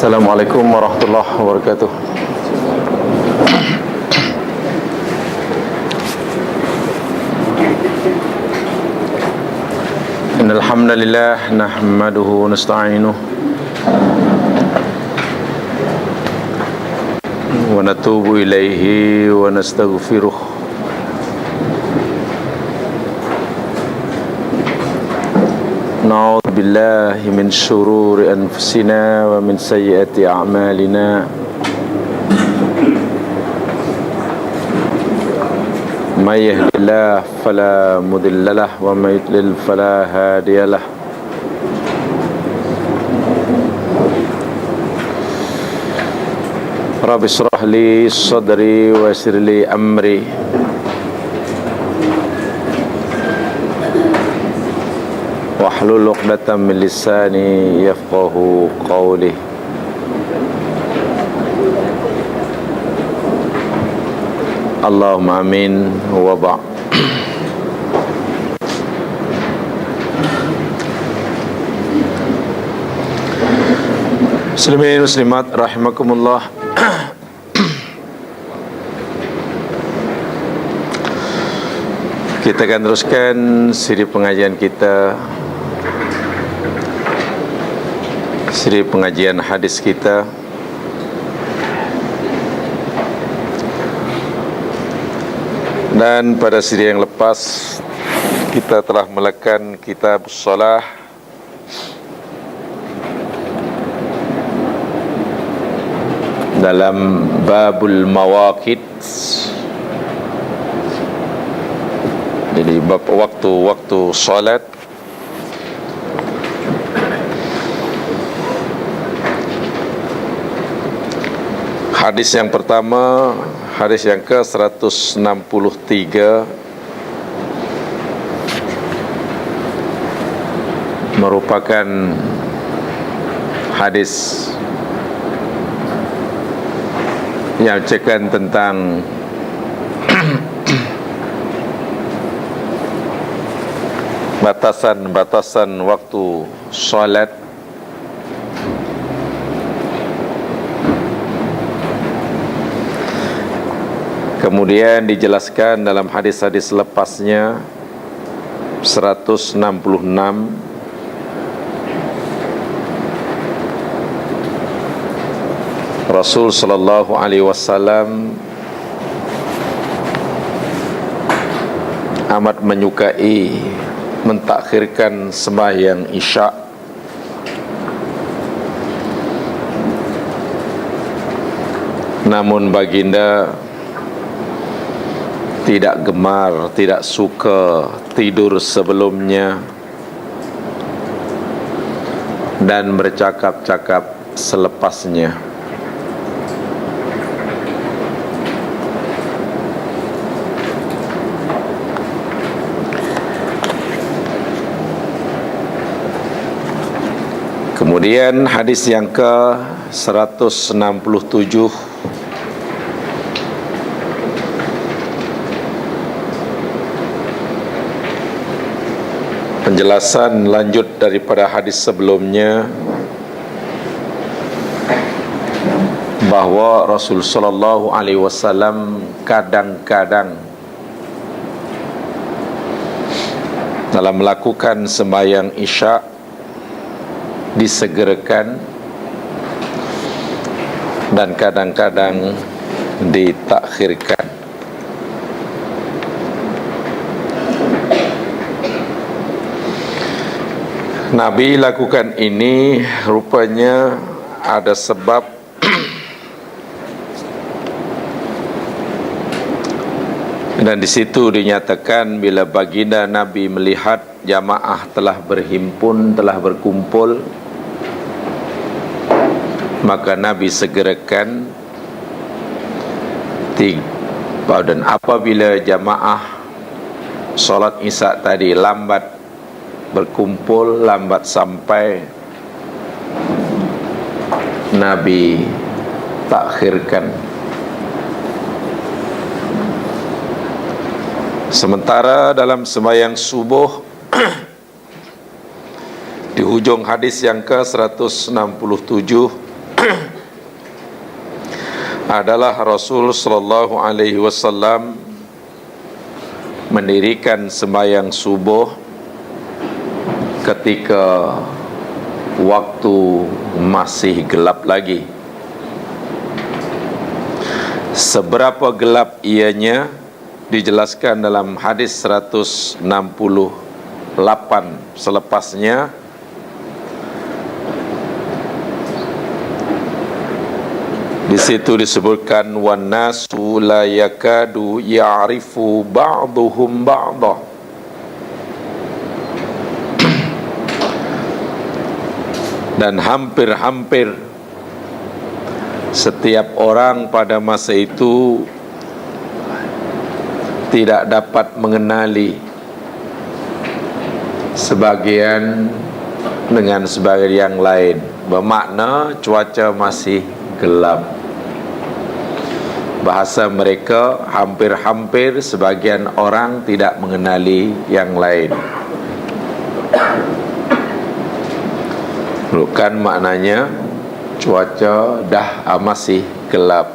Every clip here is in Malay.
Assalamualaikum warahmatullahi wabarakatuh. Innal hamdalillah nahmaduhu wa nasta'inuhu wa natubu ilaihi wa nastaghfiruh. Na'udzu billahi min syururi anfusina wa min sayyiati a'malina. May yahdihillahu fala mudilla lahu wa may yudlil fala hadiya lahu. Rabbi shrah li sadri wa yassir li amri wahlul 'uqdatam min lisani yafqahu qawli. Allahumma amin wa ba'. Muslimin muslimat rahimakumullah. Kita akan teruskan siri pengajian kita, siri pengajian hadis kita. Dan pada siri yang lepas kita telah melekan kitab shalah dalam babul mawaqit. Jadi bab waktu-waktu salat. Hadis yang pertama, hadis yang ke-163, merupakan hadis yang menceritakan tentang batasan-batasan waktu salat. Kemudian dijelaskan dalam hadis-hadis lepasnya 166 Rasul sallallahu alaihi wasallam amat menyukai mentakhirkan sembahyang Isya. Namun baginda tidak gemar, tidak suka tidur sebelumnya dan bercakap-cakap selepasnya. Kemudian hadis yang ke-167, penjelasan lanjut daripada hadis sebelumnya, bahwa Rasul sallallahu alaihi wasallam kadang-kadang dalam melakukan sembahyang Isya disegerakan dan kadang-kadang ditakhirkan. Nabi lakukan ini rupanya ada sebab. Dan di situ dinyatakan bila baginda Nabi melihat jamaah telah berhimpun, telah berkumpul, maka Nabi segerakan. Dan apabila jamaah solat Isya tadi lambat berkumpul, lambat sampai, Nabi takhirkan. Sementara dalam sembahyang subuh di hujung hadis yang ke-167 adalah Rasul sallallahu alaihi wasallam mendirikan sembahyang subuh ketika waktu masih gelap lagi. Seberapa gelap ianya dijelaskan dalam hadis 168 selepasnya. Di situ disebutkan wan nasu la yakadu ya'rifu ba'duhum ba'dah. Dan hampir-hampir setiap orang pada masa itu tidak dapat mengenali sebagian dengan sebagian yang lain. Bermakna cuaca masih gelap. Bahasa mereka hampir-hampir sebagian orang tidak mengenali yang lain. Bukan maknanya cuaca dah masih gelap.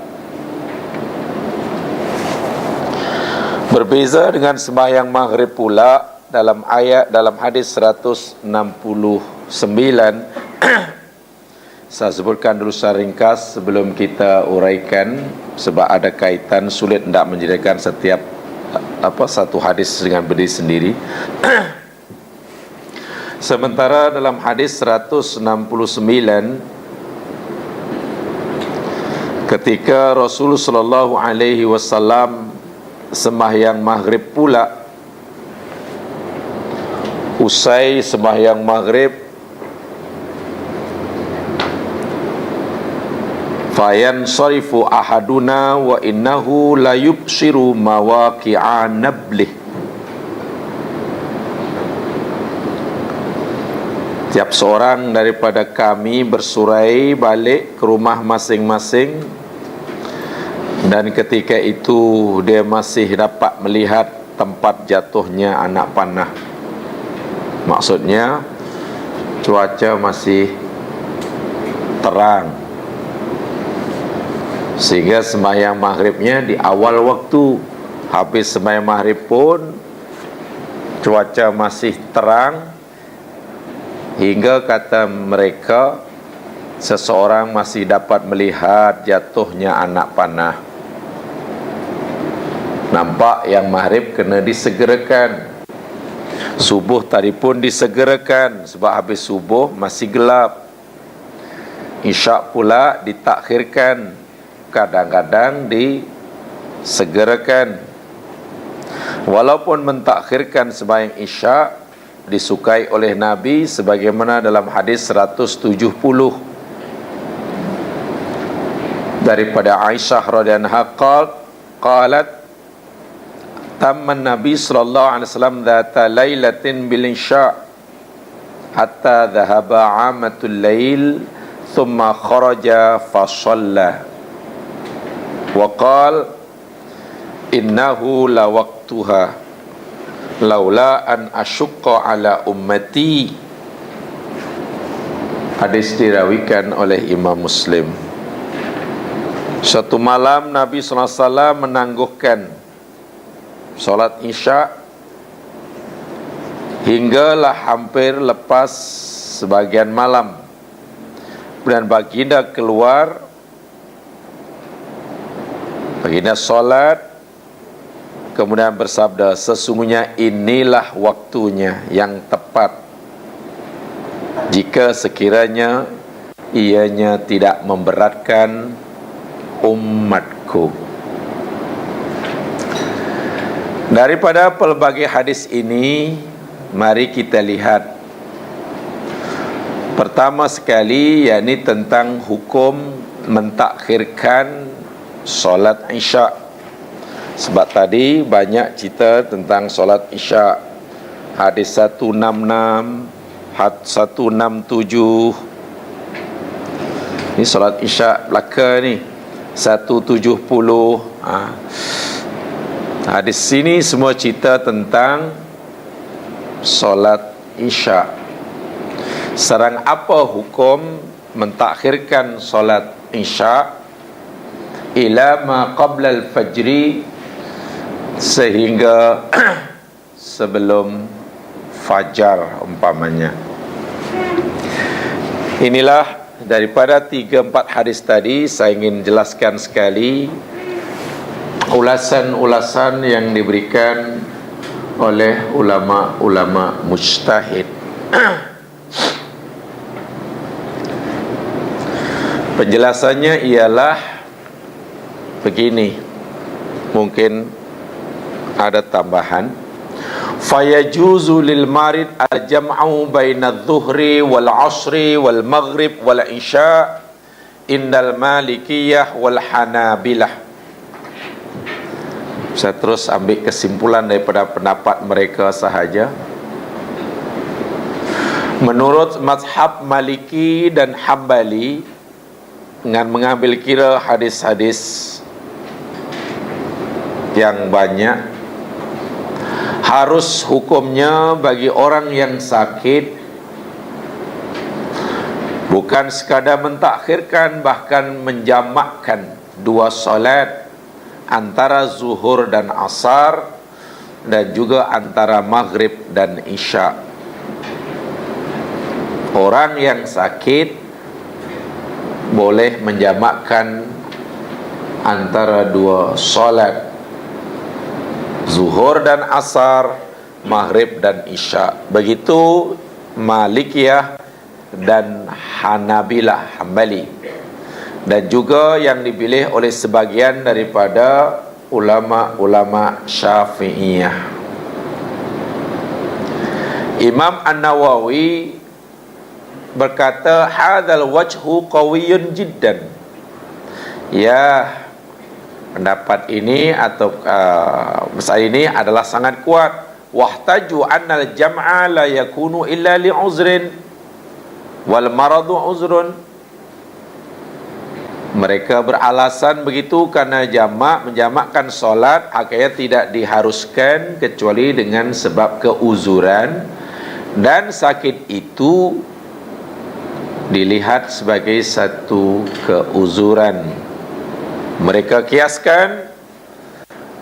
Berbeza dengan sembahyang maghrib pula dalam hadis 169. Saya sebutkan dulu secara ringkas sebelum kita uraikan, sebab ada kaitan, sulit hendak menjadikan setiap satu hadis dengan berdiri sendiri. Sementara dalam hadis 169, ketika Rasulullah sallallahu alaihi wasallam sembahyang maghrib pula, usai sembahyang maghrib, fayansarifu ahaduna wa innahu la yubsiru mawaqi'a nablih. Tiap seorang daripada kami bersurai balik ke rumah masing-masing, dan ketika itu dia masih dapat melihat tempat jatuhnya anak panah. Maksudnya cuaca masih terang, sehingga sembahyang maghribnya di awal waktu. Habis sembahyang maghrib pun cuaca masih terang, hingga kata mereka seseorang masih dapat melihat jatuhnya anak panah. Nampak yang maghrib kena disegerakan. Subuh tadi pun disegerakan sebab habis subuh masih gelap. Isyak pula ditakhirkan, kadang-kadang disegerakan. Walaupun mentakhirkan sembahyang isyak disukai oleh Nabi, sebagaimana dalam hadis 170 daripada Aisyah radhiyallahu anha qalat tamman Nabi sallallahu alaihi wasallam dzata lailatin bil isya hatta dhahaba amatul lail thumma kharaja fa shalla wa qala innahu la waqtuha laula an asyqa ala ummati. Hadis dirawikan oleh Imam Muslim. Suatu malam Nabi SAW menangguhkan solat isya hinggalah hampir lepas sebagian malam, dan baginda keluar, baginda solat, kemudian bersabda, sesungguhnya inilah waktunya yang tepat jika sekiranya ianya tidak memberatkan umatku. Daripada pelbagai hadis ini, mari kita lihat pertama sekali, yakni tentang hukum mentakhirkan solat isya. Sebab tadi banyak cerita tentang solat isya. Hadis 166, 167. Ini solat isya belaka ni 170. Hadis sini semua cerita tentang solat isya. Serang apa hukum mentakhirkan solat isya ila ma qabla al-fajri, sehingga sebelum fajar umpamanya. Inilah daripada 3-4 hadis tadi, saya ingin jelaskan sekali ulasan-ulasan yang diberikan oleh ulama-ulama mujtahid. Penjelasannya ialah begini, mungkin ada tambahan. Fayajuzu lil marid al-jam'u baina adh-dhuhri wal 'ashri wal maghrib wal isya indal malikiyah wal hanabilah. Saya terus ambil kesimpulan daripada pendapat mereka sahaja. Menurut mazhab Maliki dan Hambali, dengan mengambil kira hadis-hadis yang banyak, harus hukumnya bagi orang yang sakit bukan sekadar mentakhirkan, bahkan menjamakkan dua solat antara zuhur dan asar, dan juga antara maghrib dan isya. Orang yang sakit boleh menjamakkan antara dua solat, zuhur dan asar, maghrib dan isya. Begitu Malikiyah dan Hanabilah, Hambali, dan juga yang dipilih oleh sebagian daripada ulama-ulama Syafi'iyah. Imam An-Nawawi berkata, hadzal wajhu qawiyyun jiddan. Ya, pendapat ini atau masalah ini adalah sangat kuat. Wahtaju annal jam'a la yakunu illa li uzrin wal maradu uzrun. Mereka beralasan begitu karena menjamakkan solat akhirnya tidak diharuskan kecuali dengan sebab keuzuran, dan sakit itu dilihat sebagai satu keuzuran. Mereka kiaskan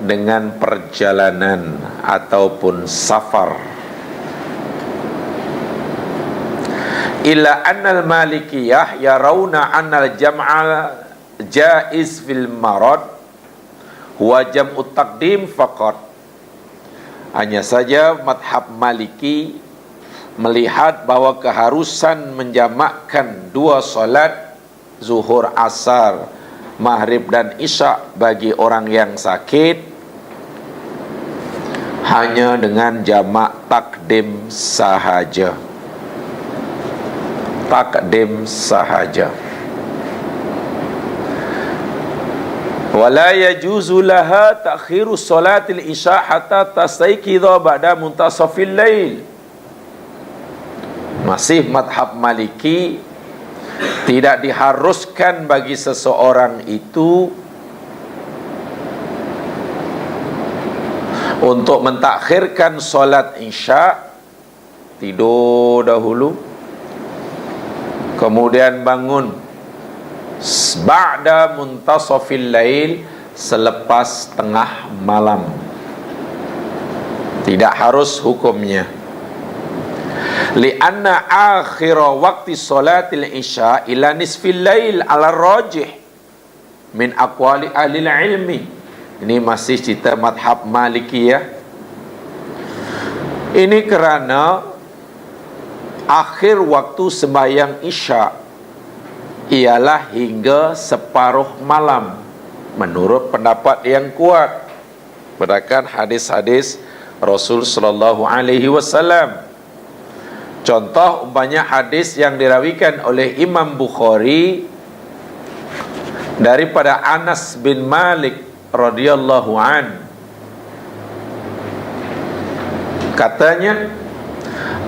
dengan perjalanan ataupun safar. Illa annal malikiyah yarawna annal jam'a jaiz fil marad huwa jam'ut taqdim faqat. Hanya saja madhab Maliki melihat bahawa keharusan menjamakkan dua solat zuhur, asar, maghrib dan isya bagi orang yang sakit hanya dengan jamak takdim sahaja. Takdim sahaja. Wala yajuzu laha ta'khiru salatil isya hatta tastayqidha ba'da muntasafil lail. Masih madhab Maliki, tidak diharuskan bagi seseorang itu untuk mentakhirkan solat isya, tidur dahulu, kemudian bangun ba'da muntasafil lail, selepas tengah malam. Tidak harus hukumnya. Lianna akhira waqti salatil isya ila nisfil lail ala rajih min aqwali ahli ilmi. Ini masih cerita madhab Malikiyah. Ini kerana akhir waktu sembahyang isya ialah hingga separuh malam, menurut pendapat yang kuat berdasarkan hadis-hadis Rasul sallallahu alaihi wasallam. Contoh umpamanya hadis yang dirawikan oleh Imam Bukhari daripada Anas bin Malik radhiyallahu an. Katanya,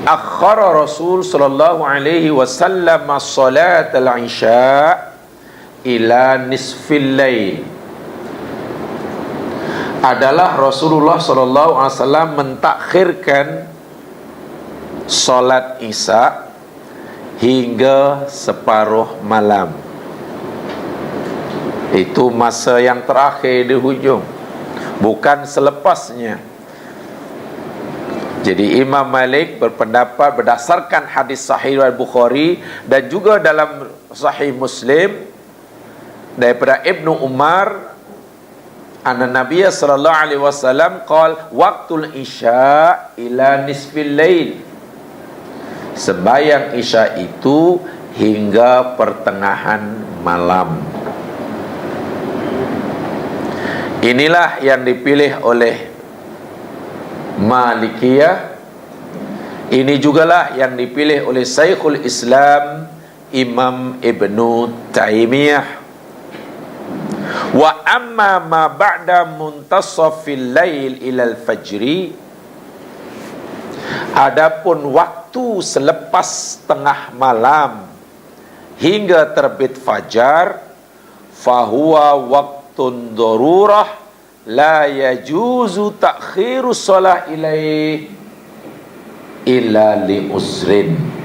akhara Rasul sallallahu alaihi wasallam salat al-isya ila nisfil lail. Adalah Rasulullah sallallahu alaihi wasallam mentakhirkan salat isya hingga separuh malam. Itu masa yang terakhir di hujung, bukan selepasnya. Jadi Imam Malik berpendapat berdasarkan hadis Sahih Al-Bukhari dan juga dalam Sahih Muslim daripada Ibnu Umar, anna Nabiya sallallahu alaihi wasallam qala waqtul isya ila nisfil lail. Sembahyang isya itu hingga pertengahan malam. Inilah yang dipilih oleh Malikiyah. Ini jugalah yang dipilih oleh Syekhul Islam Imam Ibnu Taimiyah. Wa amma ma ba'da muntasafil lail ilal fajri, adapun waktu selepas tengah malam hingga terbit fajar, fahuwa waqtun darurah la yajuzu ta'khiru shalah ilaih illa li usrin.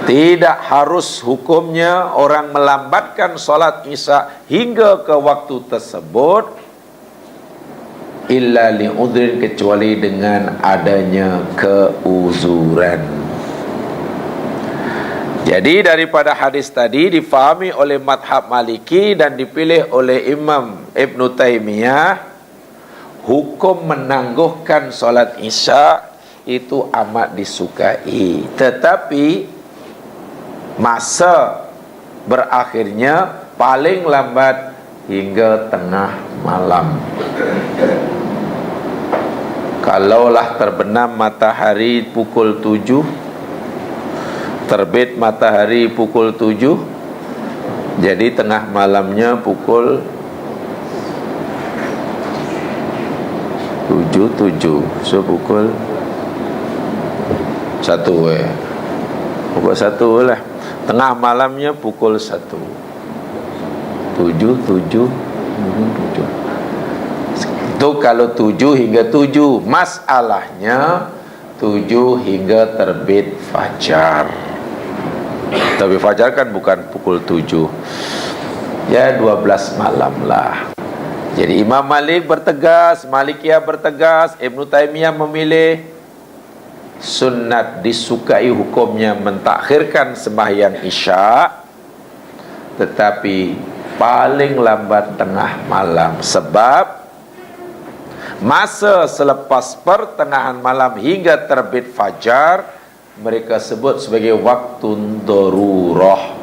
Tidak harus hukumnya orang melambatkan solat isya hingga ke waktu tersebut illa li udhrin, kecuali dengan adanya keuzuran. Jadi daripada hadis tadi difahami oleh madhab Maliki dan dipilih oleh Imam Ibn Taimiyah, hukum menangguhkan solat isya itu amat disukai, tetapi masa berakhirnya paling lambat hingga tengah malam. Kalaulah terbenam matahari pukul 7, terbit matahari pukul 7, jadi tengah malamnya pukul 7, so pukul 1 pukul 1 lah. Tengah malamnya pukul 1. 7 itu kalau 7 hingga 7. Masalahnya 7 hingga terbit fajar. Tapi fajar kan bukan pukul 7, ya 12 malam lah. Jadi Imam Malik bertegas, Malikiyah bertegas, Ibn Taimiyah memilih sunnat, disukai hukumnya mentakhirkan sembahyang isya, tetapi paling lambat tengah malam. Sebab masa selepas pertengahan malam hingga terbit fajar mereka sebut sebagai waktu darurah.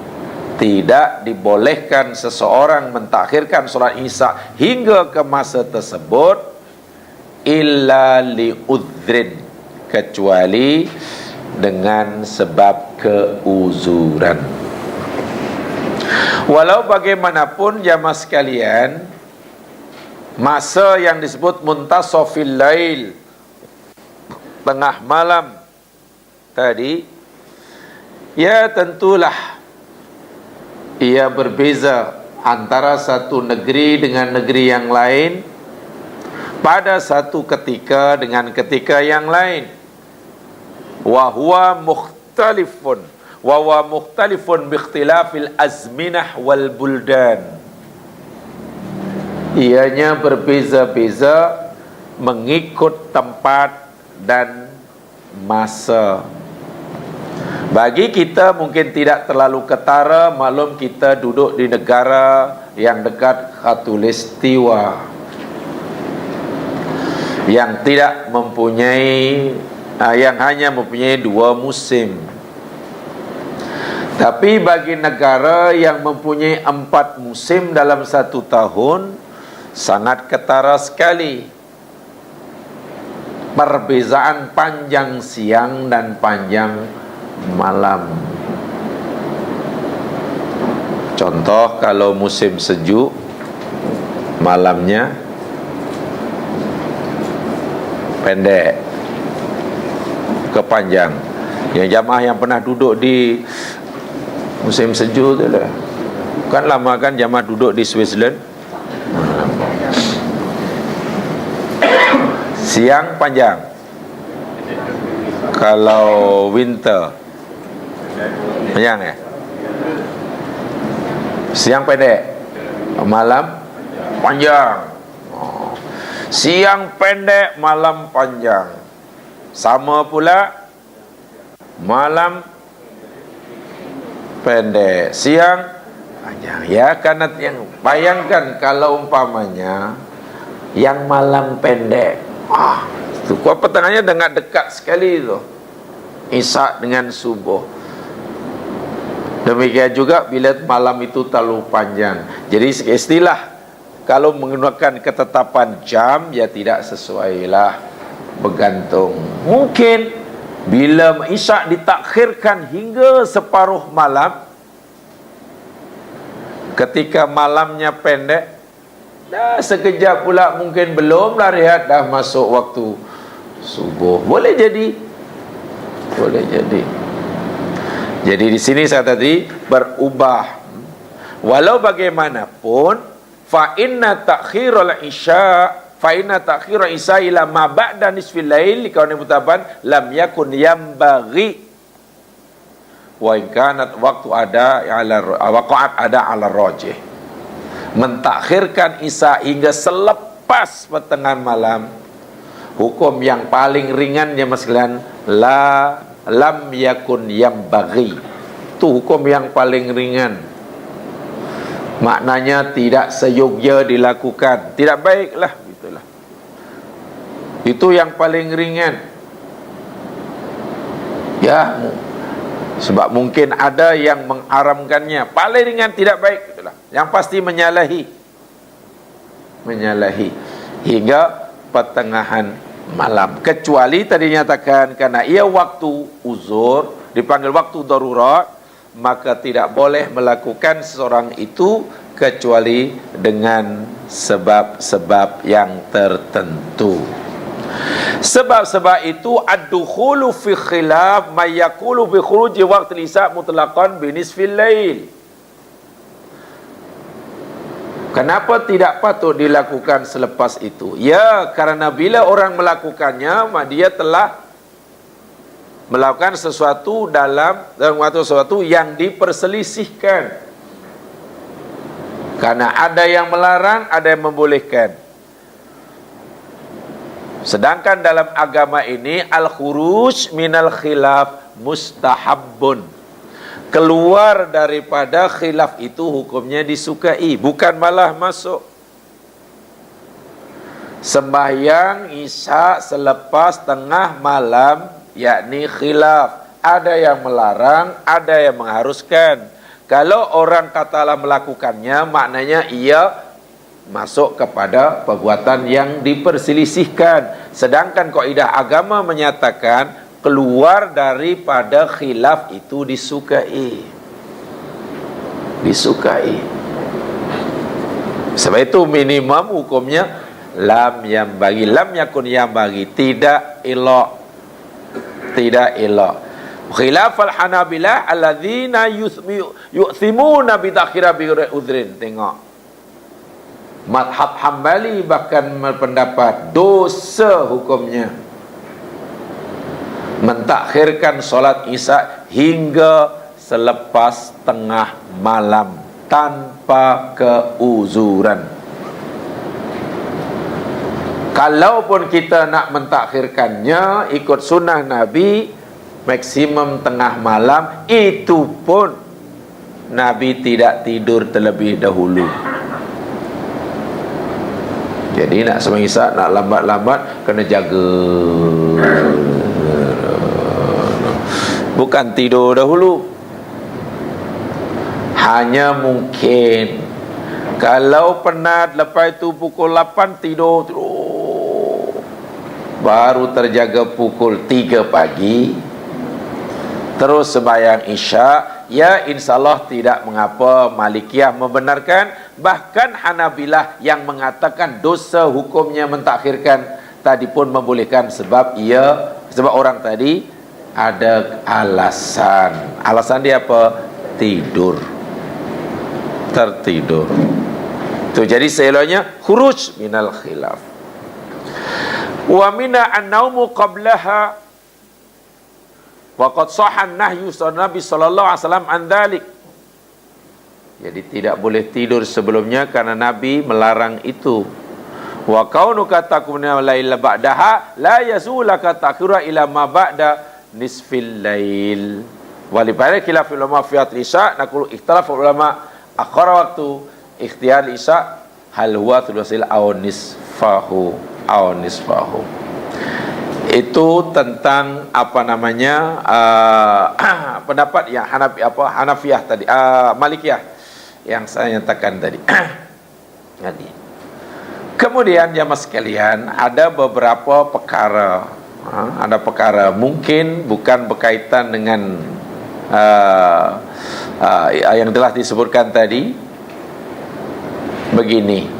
Tidak dibolehkan seseorang mentakhirkan solat isya hingga ke masa tersebut illa li udhrin, kecuali dengan sebab keuzuran. Walau bagaimanapun jamaah sekalian, masa yang disebut muntasafil lail, tengah malam tadi, ya tentulah ia berbeza antara satu negeri dengan negeri yang lain, pada satu ketika dengan ketika yang lain. Wa huwa mukhtalifun bi ikhtilafil azminah wal buldan. Ianya berbeza-beza mengikut tempat dan masa. Bagi kita mungkin tidak terlalu ketara, maklum kita duduk di negara yang dekat khatulistiwa, yang tidak mempunyai, yang hanya mempunyai 2 musim. Tapi bagi negara yang mempunyai 4 musim dalam 1 tahun, sangat ketara sekali. Perbezaan panjang siang dan panjang malam. Contoh, kalau musim sejuk malamnya pendek ke panjang. Yang jamaah yang pernah duduk di musim sejuk tu lah, kan lama kan jamaah duduk di Switzerland. Siang panjang kalau winter, Panjang ya? Siang pendek, malam panjang. Siang pendek, malam panjang. Sama pula malam pendek, siang panjang. Ya, karena yang bayangkan kalau umpamanya yang malam pendek, itu pertengahannya dengan dekat sekali itu, Isya dengan subuh. Demikian juga bila malam itu terlalu panjang. Jadi istilah kalau menggunakan ketetapan jam, ya tidak sesuai lah, bergantung. Mungkin bila Isya ditakhirkan hingga separuh malam, ketika malamnya pendek, dah sekejap pula mungkin belum lah rehat, dah masuk waktu subuh. Boleh jadi. Boleh jadi. Jadi di sini saya tadi berubah. Walau bagaimanapun, fa inna ta'khirul isya, fa inna ta'khirul isya ila ma ba'da nisfil lail likauni mutaban lam yakun yambaghi wa in kanat waqtu ada ala waqa'at ada ala rajih. Mentakhirkan isya hingga selepas pertengahan malam, hukum yang paling ringannya mas sekalian, lam yakun yambaghi. Itu hukum yang paling ringan. Maknanya tidak seyogyanya dilakukan, tidak baiklah, gitulah. Itu yang paling ringan. Ya, sebab mungkin ada yang mengharamkannya. Paling ringan tidak baik, gitulah. Yang pasti menyalahi hingga pertengahan malam, kecuali tadi nyatakan karena ia waktu uzur, dipanggil waktu darurat, maka tidak boleh melakukan seseorang itu kecuali dengan sebab-sebab yang tertentu. Sebab-sebab itu ad-dukhulu fi khilaf may yaqulu bi khuruji waqti isya mutlaqan bi nisfil lail. Kenapa tidak patut dilakukan selepas itu? Ya, karena bila orang melakukannya, dia telah melakukan sesuatu dalam waktu sesuatu yang diperselisihkan. Karena ada yang melarang, ada yang membolehkan. Sedangkan dalam agama ini al-khuruj minal khilaf mustahabbun. Keluar daripada khilaf itu hukumnya disukai, bukan malah masuk. Sembahyang Isya selepas tengah malam, yakni khilaf. Ada yang melarang, ada yang mengharuskan. Kalau orang katalah melakukannya, maknanya ia masuk kepada perbuatan yang diperselisihkan. Sedangkan kaidah agama menyatakan keluar daripada khilaf itu disukai. Sebab itu minimum hukumnya lam yakun yambagi, tidak elok. Khilaf al-Hanabilah alladzina yu'thimuna bi takhira bi udhrin. Tengok, madhab Hambali bahkan berpendapat dosa hukumnya mentakhirkan solat Isya hingga selepas tengah malam tanpa keuzuran. Kalaupun kita nak mentakhirkannya ikut sunnah Nabi, maksimum tengah malam, itu pun Nabi tidak tidur terlebih dahulu. Jadi nak sembahyang Isya, nak lambat-lambat, kena jaga, bukan tidur dahulu. Hanya mungkin kalau penat, lepas itu pukul 8 tidur, baru terjaga pukul 3 pagi, terus sembahyang Isya, ya insyaAllah tidak mengapa. Malikiyah membenarkan, bahkan Hanabilah yang mengatakan dosa hukumnya mentakhirkan tadi pun membolehkan, sebab orang tadi ada alasan. Alasan dia apa? Tertidur. Itu jadi selanya khuruj minal khilaf. Wa mina an-naumu qablaha Waqad sahhan nahyu Nabi sallallahu alaihi wasallam an dzalik. Jadi tidak boleh tidur sebelumnya karena Nabi melarang itu. Wa kaunuka takumna laila ba'daha la yazulaka takhira ila ma ba'da nisfil lail. Walibara khilaf ulama fi isya naqulu ikhtilaf ulama akhara waktu ikhtiyar isya hal huwa thulusil aw nisfahu aw nisfahu. Itu tentang apa namanya pendapat yang Hanafiyah tadi, Malikiyah yang saya nyatakan tadi. Kemudian jamaah sekalian, ada beberapa perkara, ada perkara mungkin bukan berkaitan dengan yang telah disebutkan tadi. Begini,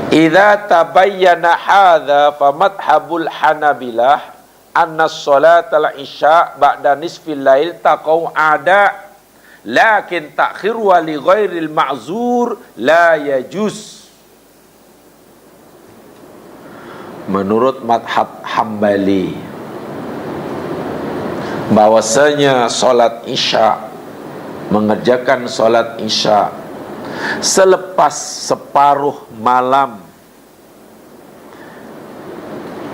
idza tabayyana hadza fa madhhabul Hanabilah anna sholatal isya ba'da nisfil lail taqau ada, lakin ta'khir wa li ghairil ma'zur la yajuz. Menurut madhab Hambali, bahwasanya solat isya, mengerjakan solat isya selepas separuh malam,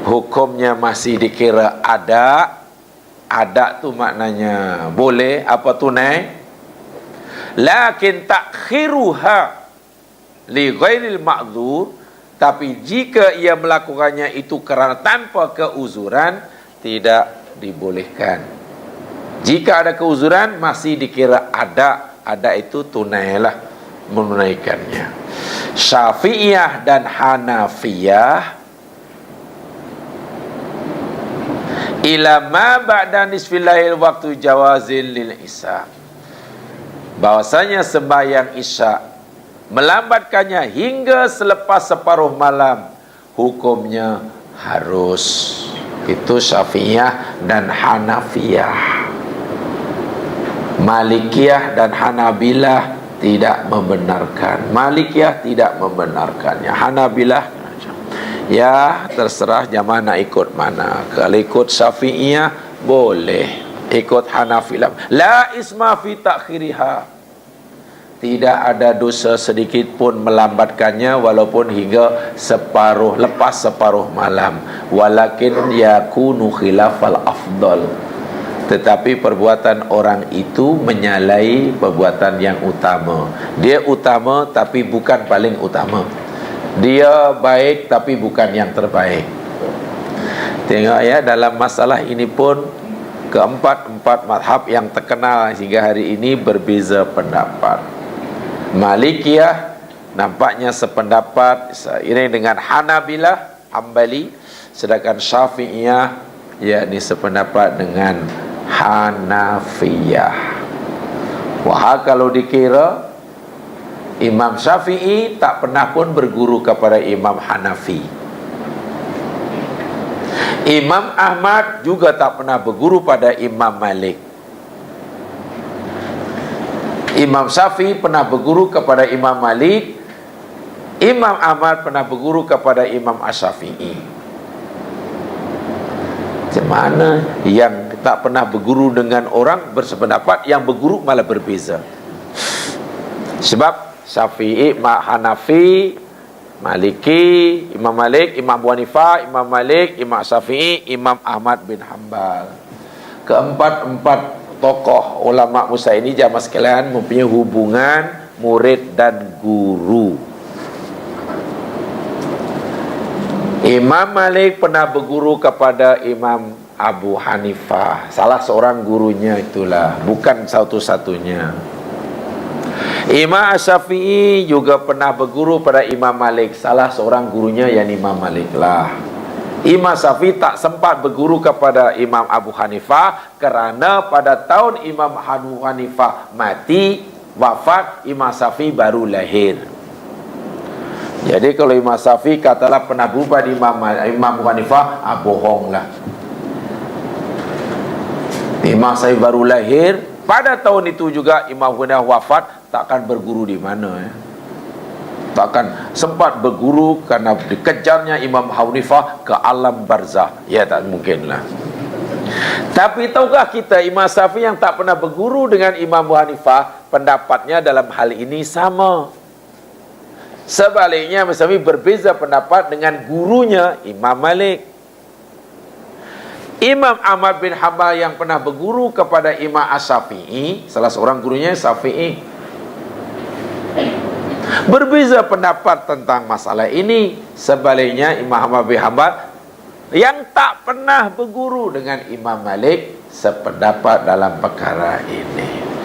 hukumnya masih dikira ada. Ada tu maknanya boleh, apa tunai. Lakin takhiruha li ghairil ma'dzur, tapi jika ia melakukannya itu kerana tanpa keuzuran, tidak dibolehkan. Jika ada keuzuran masih dikira ada. Ada itu tunailah, menunaikannya. Syafi'iyah dan Hanafiyah ila ma ba'da nisfil lail waktu jawazil lil isya, bahwasanya sembahyang isya melambatkannya hingga selepas separuh malam, hukumnya harus. Itu Syafi'iyah dan Hanafiyah. Malikiyah dan Hanabilah tidak membenarkan. Malikiyah tidak membenarkannya. Hanabilah, ya terserah jamaah nak ikut mana. Kalau ikut Syafi'iyah boleh, ikut Hanafilah la isma fi takhiriha, tidak ada dosa sedikit pun melambatkannya walaupun hingga separuh, lepas separuh malam. Walakin yakunu khilafal afdal, tetapi perbuatan orang itu menyalahi perbuatan yang utama. Dia utama tapi bukan paling utama. Dia baik tapi bukan yang terbaik. Tengok ya, dalam masalah ini pun keempat madhab yang terkenal hingga hari ini berbeza pendapat. Malikiyah nampaknya sependapat seiring dengan Hanabilah, Hambali, sedangkan Syafi'iyah yakni sependapat dengan Hanafiyah. Wah, kalau dikira Imam Syafi'i tak pernah pun berguru kepada Imam Hanafi. Imam Ahmad juga tak pernah berguru pada Imam Malik. Imam Syafi'i pernah berguru kepada Imam Malik. Imam Ahmad pernah berguru kepada Imam Asy-Syafi'i. Macam mana yang tak pernah berguru dengan orang bersependapat, yang berguru malah berbeza? Sebab Syafi'i, Hanafi, Maliki, Imam Malik, Imam Abu Hanifah, Imam Malik, Imam Syafi'i, Imam Ahmad bin Hanbal. Keempat tokoh ulama Musa ini jamaah sekalian mempunyai hubungan murid dan guru. Imam Malik pernah berguru kepada Imam Abu Hanifah, salah seorang gurunya itulah, bukan satu-satunya. Imam Asy-Syafi'i juga pernah berguru pada Imam Malik, salah seorang gurunya yang Imam Malik lah. Imam Syafi'i tak sempat berguru kepada Imam Abu Hanifah kerana pada tahun Imam Abu Hanifah mati, wafat, Imam Syafi'i baru lahir. Jadi kalau Imam Syafi'i katalah pernah berubah di Imam Abu Hanifah, bohonglah. Imam Syafi'i baru lahir, pada tahun itu juga Imam Abu Hanifah wafat, takkan berguru di mana ya? Takkan sempat berguru karena dikejarnya Imam Hanifah ke alam barzah. Ya tak mungkinlah. Tapi tahukah kita Imam Syafi'i yang tak pernah berguru dengan Imam Abu Hanifah, pendapatnya dalam hal ini sama. Sebaliknya Imam Syafi'i berbeza pendapat dengan gurunya Imam Malik. Imam Ahmad bin Hanbal yang pernah berguru kepada Imam Asy-Syafi'i, salah seorang gurunya Syafi'i, berbeza pendapat tentang masalah ini. Sebaliknya Imam Ahmad bin Hanbal yang tak pernah berguru dengan Imam Malik sependapat dalam perkara ini.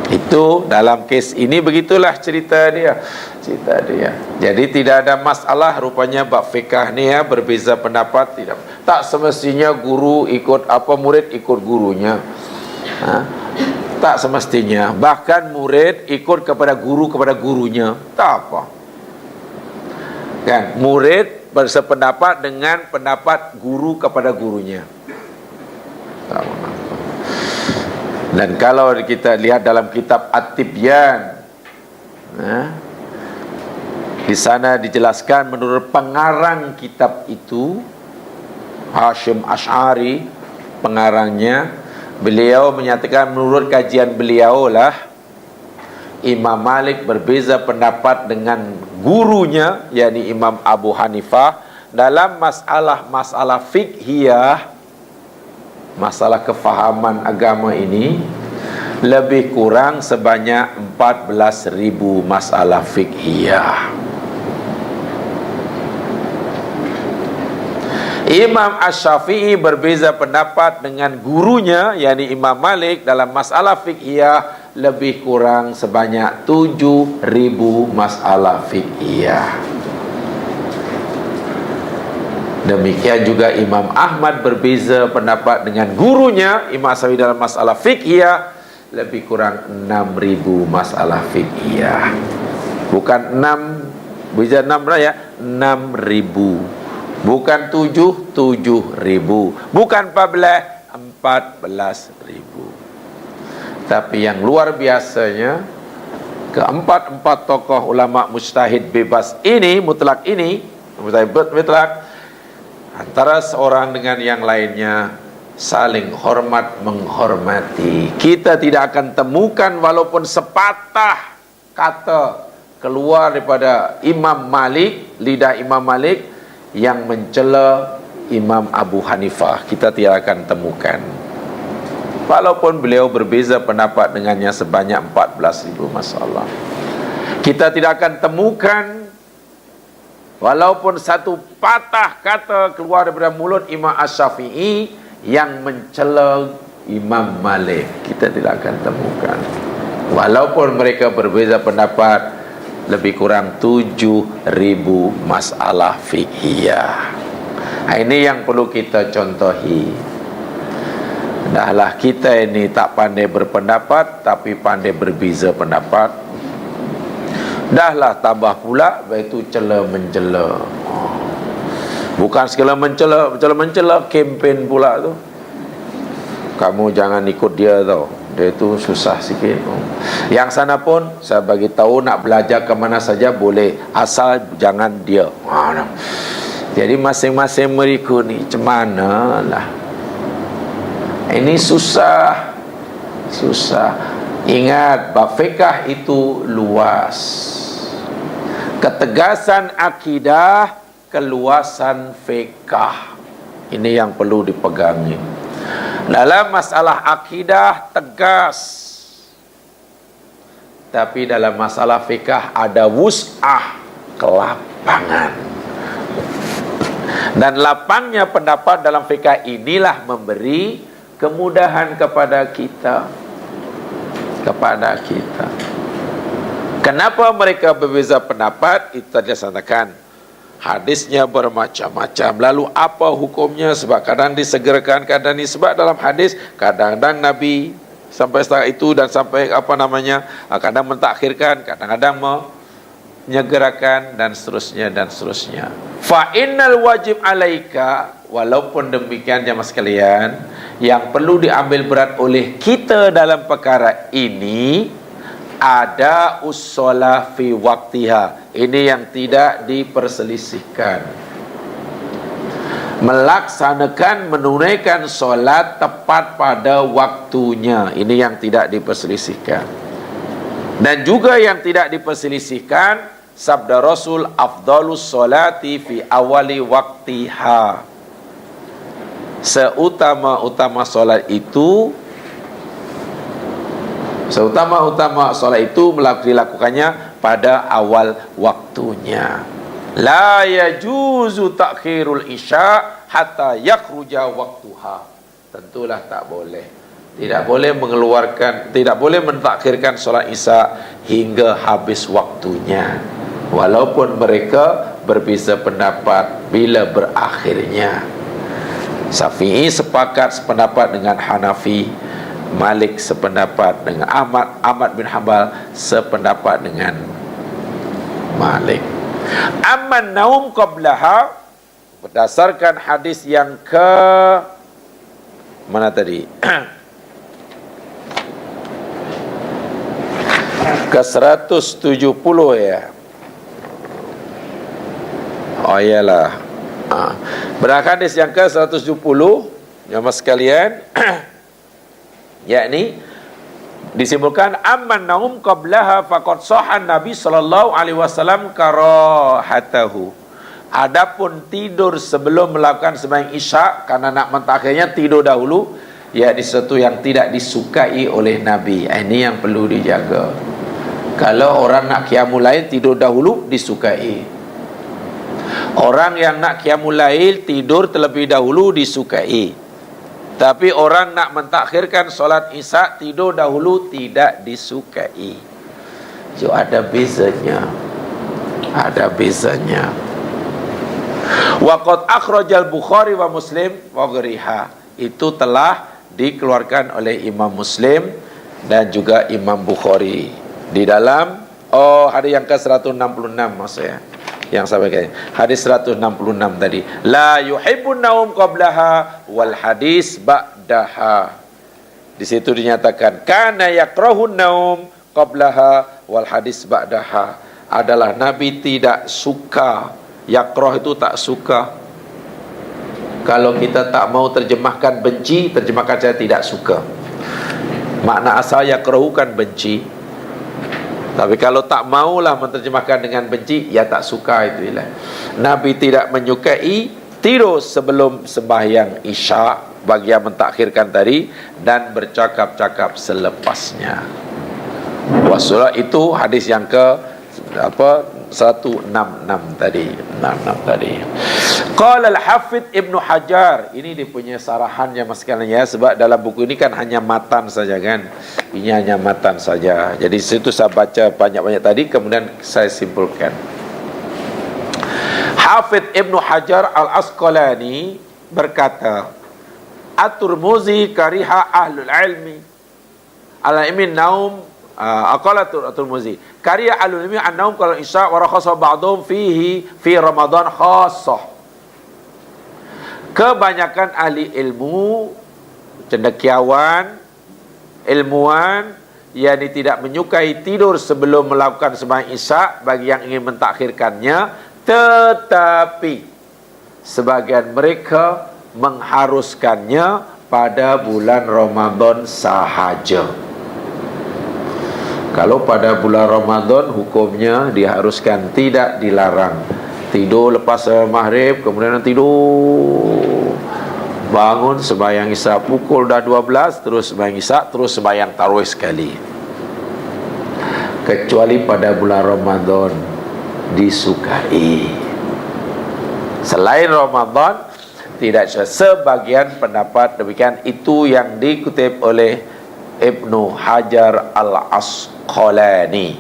Itu dalam kes ini begitulah cerita dia. Jadi tidak ada masalah rupanya bab fikah ni ya, berbeza pendapat tidak. Tak semestinya guru ikut apa, murid ikut gurunya. Tak semestinya. Bahkan murid ikut kepada gurunya. Tak apa. Kan, murid bersependapat dengan pendapat guru kepada gurunya. Tak apa. Dan kalau kita lihat dalam kitab At-Tibyan, di sana dijelaskan menurut pengarang kitab itu, Hashim Asy'ari pengarangnya, beliau menyatakan menurut kajian beliau lah, Imam Malik berbeza pendapat dengan gurunya, yakni Imam Abu Hanifah, dalam masalah fiqhiyah, masalah kefahaman agama ini, lebih kurang sebanyak 14.000 masalah fiqhiyah. Imam Asy-Syafi'i berbeza pendapat dengan gurunya, yakni Imam Malik, dalam masalah fiqhiyah lebih kurang sebanyak 7.000 masalah fiqhiyah. Demikian juga Imam Ahmad berbeza pendapat dengan gurunya Imam Syafi'i dalam masalah fiqhiyah lebih kurang 6.000 masalah fiqhiyah. Bukan 6, beza 6 ya, 6.000. Bukan 7, 7.000. Bukan 14, 14.000. Tapi yang luar biasanya, keempat tokoh ulama mujtahid bebas ini, mutlak ini, mutlak, antara seorang dengan yang lainnya saling hormat menghormati. Kita tidak akan temukan walaupun sepatah kata keluar daripada Imam Malik, lidah Imam Malik, yang mencela Imam Abu Hanifah. Kita tidak akan temukan, walaupun beliau berbeza pendapat dengannya sebanyak 14.000 masalah. Kita tidak akan temukan walaupun satu patah kata keluar daripada mulut Imam Asy-Syafi'i yang mencela Imam Malik. Kita tidak akan temukan, walaupun mereka berbeza pendapat lebih kurang 7.000 masalah fiqhiyah. Ini yang perlu kita contohi. Dahlah kita ini tak pandai berpendapat, tapi pandai berbeza pendapat. Dahlah tambah pula iaitu cela-mencela. Bukan segala mencela, kempen pula tu. Kamu jangan ikut dia tau, dia tu susah sikit. Yang sana pun saya bagi tahu, nak belajar ke mana saja boleh, asal jangan dia. Jadi masing-masing mereka ni macam mana lah. Ini susah. Ingat, bab fiqh itu luas. Ketegasan akidah, keluasan fiqh. Ini yang perlu dipegangi. Dalam masalah akidah tegas, tapi dalam masalah fikah ada wus'ah, kelapangan. Dan lapangnya pendapat dalam fikah inilah memberi kemudahan kepada kita. Kenapa mereka berbeza pendapat? Itu tadi saya katakan, hadisnya bermacam-macam. Lalu apa hukumnya? Sebab kadang disegerakan, kadang ini. Sebab dalam hadis kadang-kadang Nabi sampai setelah itu dan sampai kadang mentakhirkan, kadang-kadang menyegerakan, dan seterusnya. Fa innal wajib alaika, walaupun demikian jemaah sekalian, yang perlu diambil berat oleh kita dalam perkara ini ada ussolah fi waktiha. Ini yang tidak diperselisihkan. melaksanakan, menunaikan solat tepat pada waktunya. Ini yang tidak diperselisihkan. Dan juga yang tidak diperselisihkan sabda Rasul, afdalus solati fi awali waktiha. Seutama-utama solat itu dilakukannya pada awal waktunya. La yajuzu ta'khirul isya hatta yakhruja waktuha. Tentulah tak boleh. Tidak boleh mentakhirkan solat isya hingga habis waktunya. Walaupun mereka berbeza pendapat bila berakhirnya. Syafi'i sependapat dengan Hanafi, Malik sependapat dengan Ahmad bin Hanbal sependapat dengan Malik. Amman naum qablaha, berdasarkan hadis yang ke mana tadi? Ke 170 ya. Oh iyalah. Berdasarkan hadis yang ke 170, jemaah sekalian, yakni disimpulkan amman naum qablaha faqad sahhan Nabi sallallahu alaihi wasallam karahatahu. Adapun tidur sebelum melakukan sembahyang Isya karena nak mentakhirnya tidur dahulu, ya di sesuatu yang tidak disukai oleh Nabi. Ini yang perlu dijaga. Kalau orang nak qiyamul lail tidur dahulu disukai. Orang yang nak qiyamul lail tidur terlebih dahulu disukai. Tapi orang nak mentakhirkan solat Isya tidur dahulu tidak disukai. So ada bezanya. Ada bezanya. Waqad akhrajal Bukhari wa Muslim wa ghariha. Itu telah dikeluarkan oleh Imam Muslim dan juga Imam Bukhari di dalam hadis yang ke-166 maksudnya. Yang saya baca hadis 166 tadi, la yuhibbun naum qablaha wal hadis ba'daha. Di situ dinyatakan kana yakrahun naum qablaha wal hadis ba'daha. Adalah Nabi tidak suka. Yakrah itu tak suka. Kalau kita tak mau terjemahkan benci, terjemahkan saya tidak suka. Makna asal yakrahu kan benci. Tapi kalau tak maulah menerjemahkan dengan benci, ya tak suka itu ialah. Nabi tidak menyukai tidur sebelum sembahyang Isya bagi yang mentakhirkan tadi dan bercakap-cakap selepasnya. Wasulah itu hadis yang ke 166 tadi. 66 tadi. Qala al-Hafidh Ibnu Hajar, ini dia punya sarahannya mas sekalian ya, sebab dalam buku ini kan hanya matan saja kan. Ini hanya matan saja. Jadi situ saya baca banyak-banyak tadi kemudian saya simpulkan. Hafidh Ibnu Hajar Al-Asqalani berkata, At-Tirmidzi kariha ahlul ilmi al-ilmi naum aqala At-Tirmidzi kariha ahlul ilmi an-naum qala isya wa rakhasa ba'dhum fihi fi Ramadan khassah. Kebanyakan ahli ilmu, cendekiawan, ilmuwan, yang tidak menyukai tidur sebelum melakukan sembahyang Isya bagi yang ingin mentakhirkannya, tetapi sebagian mereka mengharuskannya pada bulan Ramadan sahaja. Kalau pada bulan Ramadan hukumnya diharuskan, tidak dilarang. Tidur lepas maghrib, kemudian tidur, bangun sembahyang Isya pukul dah 12, terus sembahyang Isya, terus sembahyang tarawih sekali. Kecuali pada bulan Ramadan disukai. Selain Ramadan tidak. Sebagian pendapat demikian. Itu yang dikutip oleh Ibnu Hajar Al-Asqalani.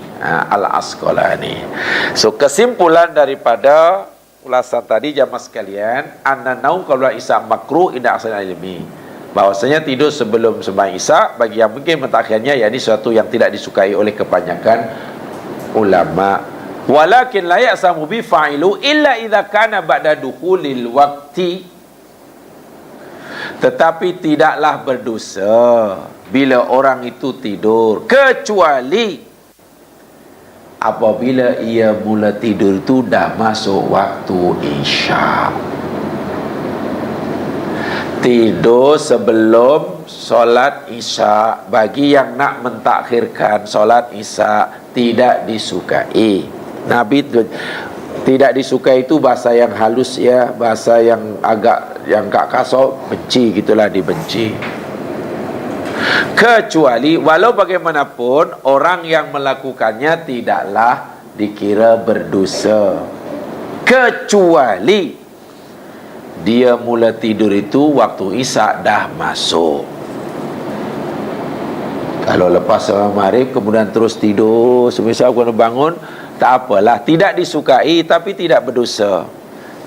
So kesimpulan daripada ulasan tadi jamaah sekalian, anna naum qabla isya makruh inda aksal ilmi, bahwasanya tidur sebelum sembahyang Isya bagi yang mungkin mentakhirnya, yakni sesuatu yang tidak disukai oleh kebanyakan ulama. Walakin la ya'samu bi fa'ilu illa idza kana ba'da dukhulil waqti, tetapi tidaklah berdosa bila orang itu tidur kecuali apabila ia mula tidur itu dah masuk waktu Isya. tidur sebelum solat isya. Bagi yang nak mentakhirkan solat isya tidak disukai. Nabi tidak disukai itu bahasa yang halus ya, bahasa yang agak yang kak kasar, benci gitulah, dibenci. Kecuali walau bagaimanapun orang yang melakukannya tidaklah dikira berdosa, kecuali dia mula tidur itu waktu isya dah masuk. Kalau lepas salat maghrib kemudian terus tidur, semisal kena bangun, tak apalah, tidak disukai tapi tidak berdosa.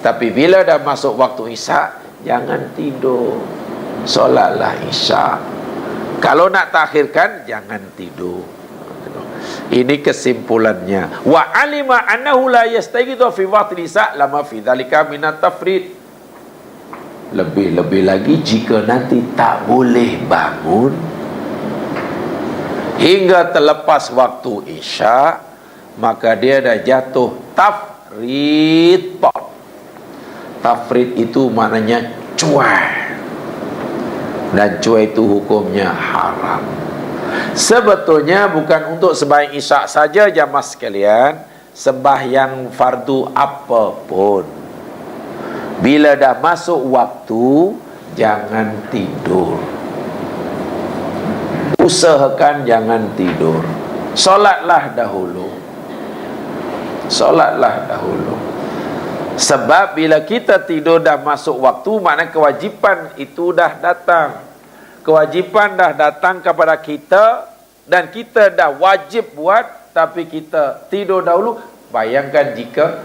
Tapi bila dah masuk waktu isya, jangan tidur, solatlah isya. Kalau nak takhirkan, jangan tidur. Ini kesimpulannya. Wa alima annahu la yastaghithu fi waqti isya lama fi dzalika minat tafrid. Lebih-lebih lagi jika nanti tak boleh bangun hingga terlepas waktu isya, maka dia dah jatuh tafrid. Tafrid itu maknanya cuai, dan cuai itu hukumnya haram. Sebetulnya bukan untuk sembahyang isya saja jamaah sekalian, sembahyang fardu apapun, bila dah masuk waktu, jangan tidur. Usahakan jangan tidur. Solatlah dahulu. Solatlah dahulu. Sebab bila kita tidur dah masuk waktu, maknanya kewajipan itu dah datang. Kewajipan dah datang kepada kita dan kita dah wajib buat, tapi kita tidur dahulu. Bayangkan jika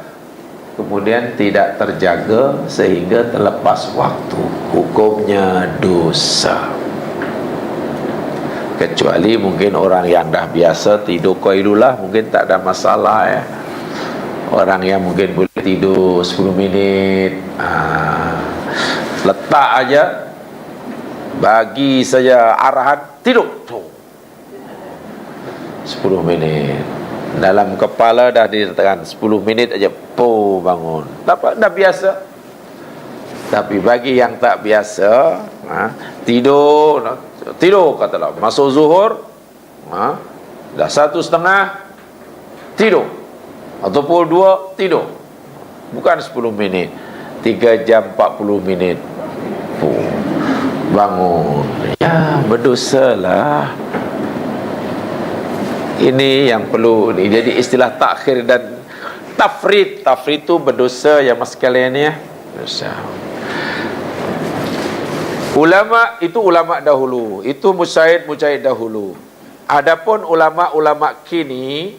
kemudian tidak terjaga sehingga terlepas waktu, hukumnya dosa. Kecuali mungkin orang yang dah biasa tidur qailulah, mungkin tak ada masalah ya. Orang yang mungkin boleh tidur 10 minit, letak aja, bagi saja arahan, tidur 10 minit. Dalam kepala dah ditekan 10 minit aja, bangun. Tak, dah biasa. Tapi bagi yang tak biasa, tidur katalah masuk zuhur, dah 1:30 tidur, ataupun 2 tidur, bukan 10 minit, 3 jam 40 minit bangun, ya berdosa lah. Ini yang perlu ni. Jadi istilah takhir dan tafrid itu berdosa ya mas sekalian ya, dosa. Ulama itu ulama dahulu, itu mujtahid dahulu. Adapun ulama kini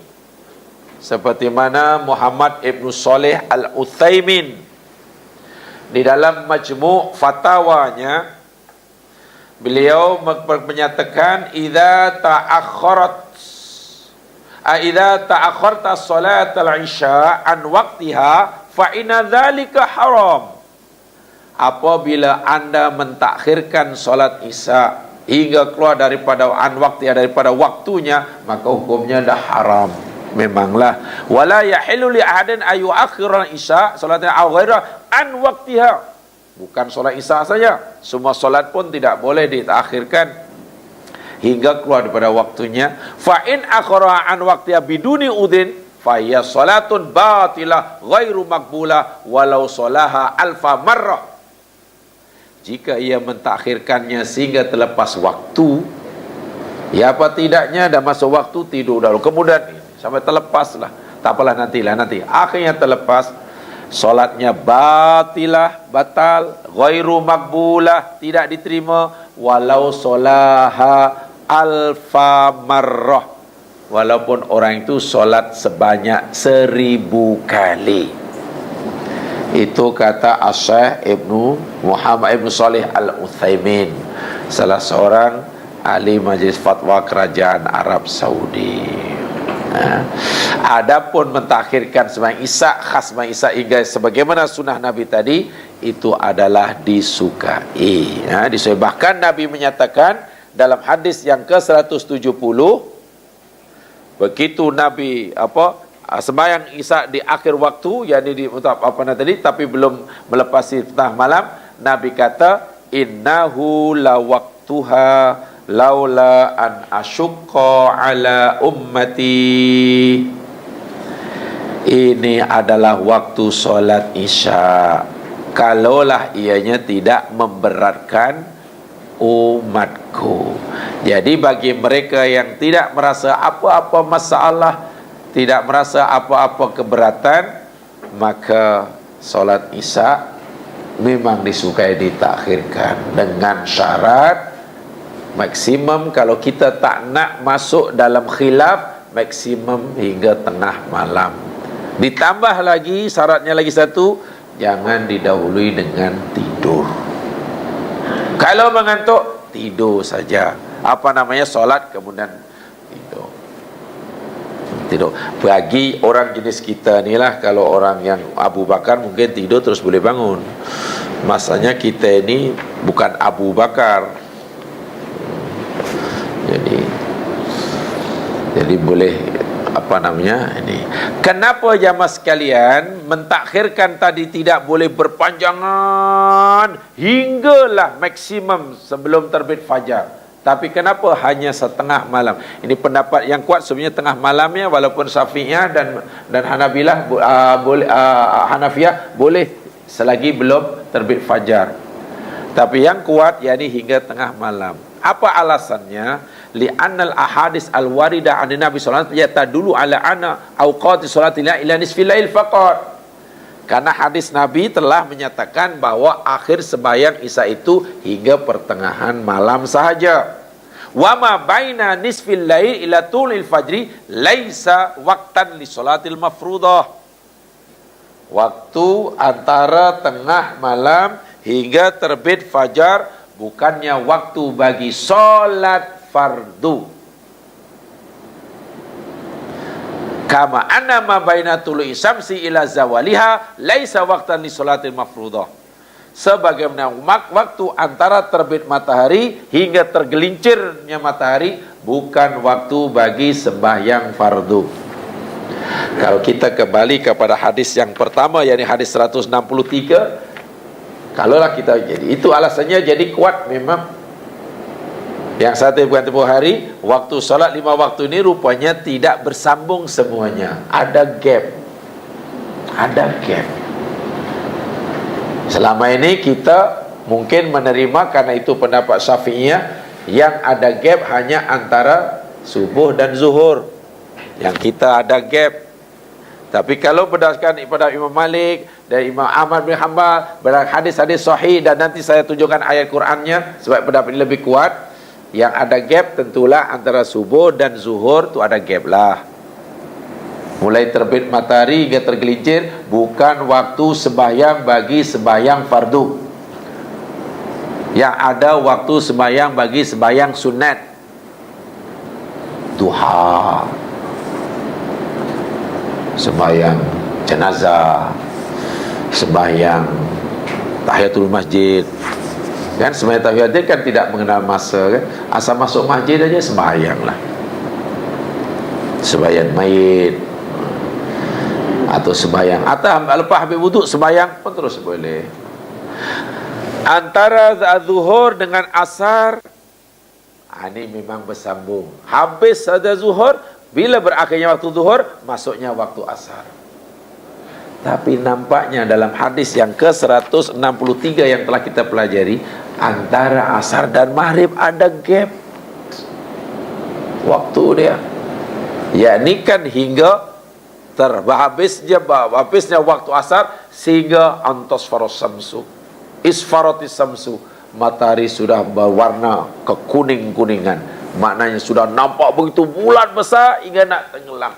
seperti mana Muhammad Ibn Saleh Al-Utsaimin di dalam majmu' fatwanya, beliau menyatakan idza ta'akhkharta salat al-isya an waqtiha fa inna dzalika haram. Apabila anda mentakhirkan solat isya hingga keluar daripada daripada waktunya, maka hukumnya dah haram. Memanglah wala yahillu li ahadin ayu akhiran isya salatnya aw ghaira an waqtiha. Bukan solat isya saja, semua solat pun tidak boleh ditakhirkan hingga keluar daripada waktunya. Fa in akhara an waqtiha biduni udhin fa hiya salatun batilah ghairu maqbulah walau salaha alfa marrah. Jika ia mentakhirkannya sehingga terlepas waktu, ya apa tidaknya dah masuk waktu, tidur dahulu, kemudian sampai terlepas lah, tak apalah nanti, akhirnya terlepas, solatnya batal, ghairu maqbulah, tidak diterima, walau solaha alfa marrah, walaupun orang itu solat sebanyak 1000 kali. Itu kata Asy-Syaikh Muhammad Ibn Saleh Al-Utsaimin, salah seorang ahli majlis fatwa kerajaan Arab Saudi. Adapun mentakhirkan sembahyang isya, khas sembahyang isya hingga sebagaimana sunnah Nabi tadi, itu adalah disukai. Bahkan Nabi menyatakan dalam hadis yang ke-170, begitu Nabi sembahyang isya di akhir waktu, yakni di tadi, tapi belum melepasi tengah malam, Nabi kata innahu lawaqtuha laula an asyukka ala ummati. Ini adalah waktu solat isya, kalaulah ianya tidak memberatkan umatku. Jadi bagi mereka yang tidak merasa apa-apa masalah, tidak merasa apa-apa keberatan, maka solat isya memang disukai ditakhirkan, dengan syarat maksimum kalau kita tak nak masuk dalam khilaf, maksimum hingga tengah malam. Ditambah lagi syaratnya lagi satu, jangan didahului dengan tidur. Kalau mengantuk, tidur saja. Apa namanya, solat kemudian tidur. Bagi orang jenis kita ni lah, kalau orang yang Abu Bakar mungkin tidur terus boleh bangun. Masanya kita ini bukan Abu Bakar. Jadi boleh apa namanya ini. Kenapa jamaah sekalian mentakhirkan tadi tidak boleh berpanjangan hinggalah maksimum sebelum terbit fajar? Tapi kenapa hanya setengah malam? Ini pendapat yang kuat sebenarnya tengah malamnya, walaupun Syafi'iyah dan Hanabilah Hanafiyah boleh selagi belum terbit fajar. Tapi yang kuat yakni hingga tengah malam. Apa alasannya? Li'annal ahadis al-waridah an Nabi sallallahu alaihi wasallam yatadullu ala anna awqati salati ila nisfil lail faqat. Karena hadis Nabi telah menyatakan bahwa akhir sembahyang Isya itu hingga pertengahan malam sahaja. Wa ma baina nisfil lail ila tulil fajri laisa waqtan li salatil mafruḍah. Waktu antara tengah malam hingga terbit fajar bukannya waktu bagi solat fardu. Kama anna ma baina tulu'i syamsi ila zawaliha laisa waqtan li sholatil mafruḍah. Sebagaimana waktu antara terbit matahari hingga tergelincirnya matahari bukan waktu bagi sembahyang fardu. Kalau kita kembali kepada hadis yang pertama, yakni hadis 163, kalaulah kita jadi itu alasannya jadi kuat memang. Yang satu bukan tempoh hari, waktu solat 5 waktu ini rupanya tidak bersambung semuanya. Ada gap. Selama ini kita mungkin menerima karena itu pendapat Syafi'iyah, yang ada gap hanya antara subuh dan zuhur. Yang kita ada gap. Tapi kalau berdasarkan pada Imam Malik dan Imam Ahmad bin Hanbal, hadis-hadis sahih, dan nanti saya tunjukkan ayat Qurannya sebab pendapat ini lebih kuat. Yang ada gap tentulah antara subuh dan zuhur tu ada gap lah. Mulai terbit matahari hingga tergelincir bukan waktu sembahyang bagi sembahyang fardu. Yang ada waktu sembahyang bagi sembahyang sunat. Duha, sembahyang jenazah, sembahyang tahiyatul masjid. Kan sembahyang tahiyatul kan tidak mengenal masa kan. Asal masuk masjid aja sembahyang lah. Sembahyang mayit atau sembahyang atau lepas habis wuduk sembahyang pun terus boleh. Antara zuhur dengan asar ini memang bersambung. Habis ada zuhur, bila berakhirnya waktu zuhur, masuknya waktu asar. Tapi nampaknya dalam hadis yang ke-163 yang telah kita pelajari, antara asar dan maghrib ada gap waktu dia. Yakni kan hingga habisnya waktu asar sehingga antasfaros samsu, isfaratis samsu, matahari sudah berwarna kekuning-kuningan. Maknanya sudah nampak begitu bulat besar hingga nak tenggelam.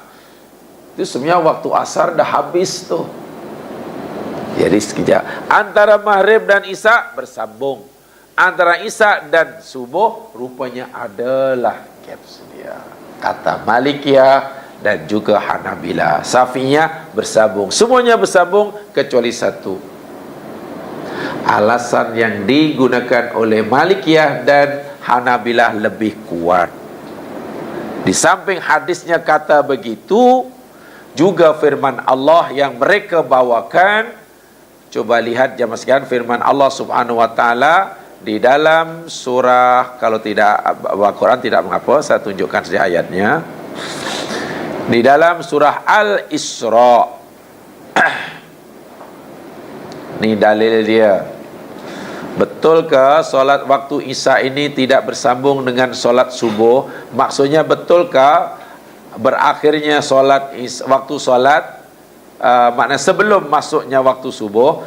Itu sebenarnya waktu asar dah habis tu. Jadi sekejap. Antara maghrib dan isya bersambung. Antara isya dan subuh rupanya adalah gap sedia. Kata Malikiyah dan juga Hanabilah. Syafi'iyah bersambung. Semuanya bersambung kecuali satu. Alasan yang digunakan oleh Malikiyah dan Hanabilah lebih kuat. Di samping hadisnya kata begitu, juga firman Allah yang mereka bawakan. Coba lihat jamaah sekalian firman Allah Subhanahu wa taala di dalam surah, kalau tidak Al-Quran tidak mengapa, saya tunjukkan saja ayatnya. Di dalam surah Al-Isra. Ini dalil dia. Betulkah solat waktu Isya ini tidak bersambung dengan solat subuh? Maksudnya betulkah berakhirnya waktu solat makna sebelum masuknya waktu subuh?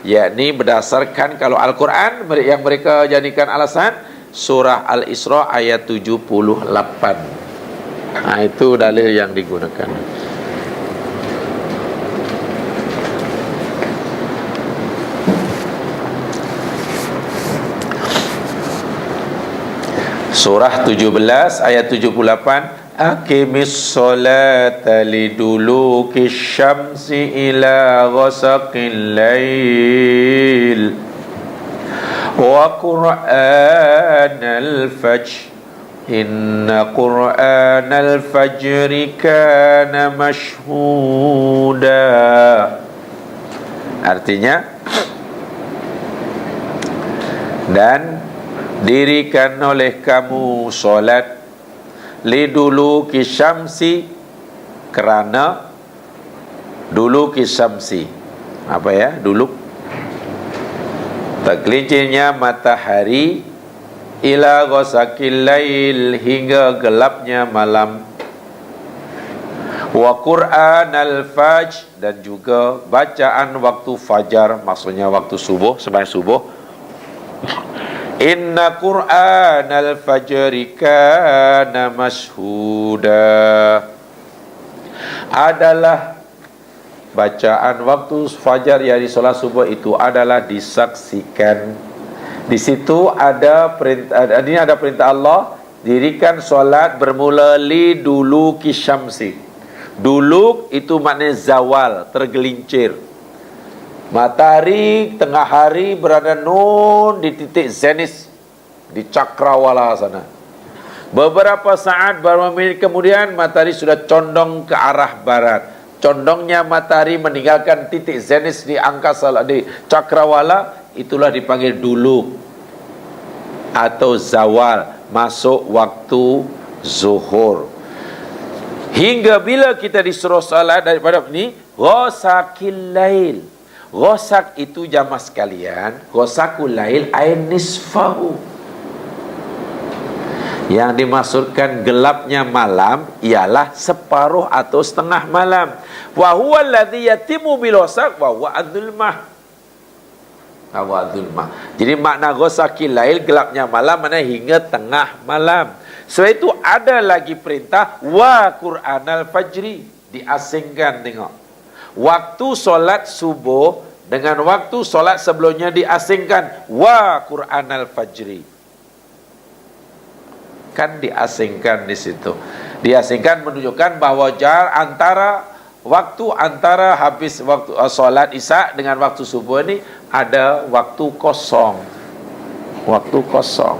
Yakni berdasarkan kalau Al-Quran yang mereka jadikan alasan surah Al-Isra ayat 78. Itu dalil yang digunakan. Surah 17 ayat 78, Aqimis sholata liduluki syamsi ila ghasaqil lail wa qur'anal fajr inna qur'anal fajri kana mashhuda. Artinya, dan dirikan oleh kamu solat liduluki syamsi, kerana duluki syamsi, apa ya, dulu tergelincirnya matahari, ila ghasaqil lail, hingga gelapnya malam, wa qur'anal fajr, dan juga bacaan waktu fajar, maksudnya waktu subuh, sembahyang subuh. Inna qur'anal fajri kana mashhuda, adalah bacaan waktu fajar yang di solat subuh itu adalah disaksikan. Di situ ada perintah, ini ada perintah Allah, dirikan solat bermula li duluki syamsi. Duluk itu maknanya zawal, tergelincir. Matahari tengah hari berada nun di titik zenith di cakrawala sana. Beberapa saat, beberapa menit kemudian matahari sudah condong ke arah barat. Condongnya matahari meninggalkan titik zenith di angkasa, di cakrawala, itulah dipanggil duluk atau zawal, masuk waktu zuhur. Hingga bila kita disuruh salat daripada ini, ghasaqil lail. Ghasak itu jamaah sekalian, ghasaqul lail ay nisfahu. Yang dimaksudkan gelapnya malam ialah separuh atau setengah malam. Wa huwa alladhi yatimu bil ghasaq wa huwa adzulmah. Jadi makna ghasaqil lail, gelapnya malam, mana hingga tengah malam. Sebab itu ada lagi perintah wa qur'anal fajri, diasingkan. Tengok, waktu solat subuh dengan waktu solat sebelumnya diasingkan. Wa qur'anal fajri, kan diasingkan di situ. Diasingkan menunjukkan bahawa waktu antara habis waktu solat Isya dengan waktu subuh ini ada waktu kosong. Waktu kosong.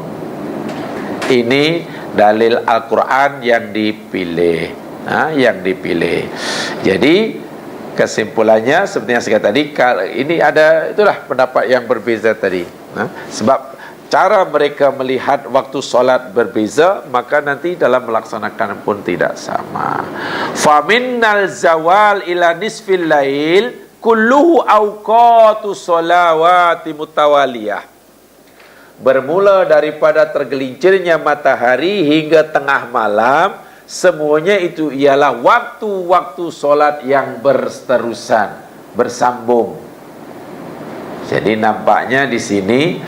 Ini dalil Al-Quran yang dipilih. Yang dipilih. Jadi kesimpulannya seperti yang saya katakan tadi, ini ada, itulah pendapat yang berbeza tadi. Sebab cara mereka melihat waktu solat berbeza, maka nanti dalam melaksanakan pun tidak sama. Faminnal zawal ila nisfil lail kulluhu awqatu solawati mutawaliyah. Bermula daripada tergelincirnya matahari hingga tengah malam, semuanya itu ialah waktu-waktu solat yang berterusan, bersambung. Jadi nampaknya di sini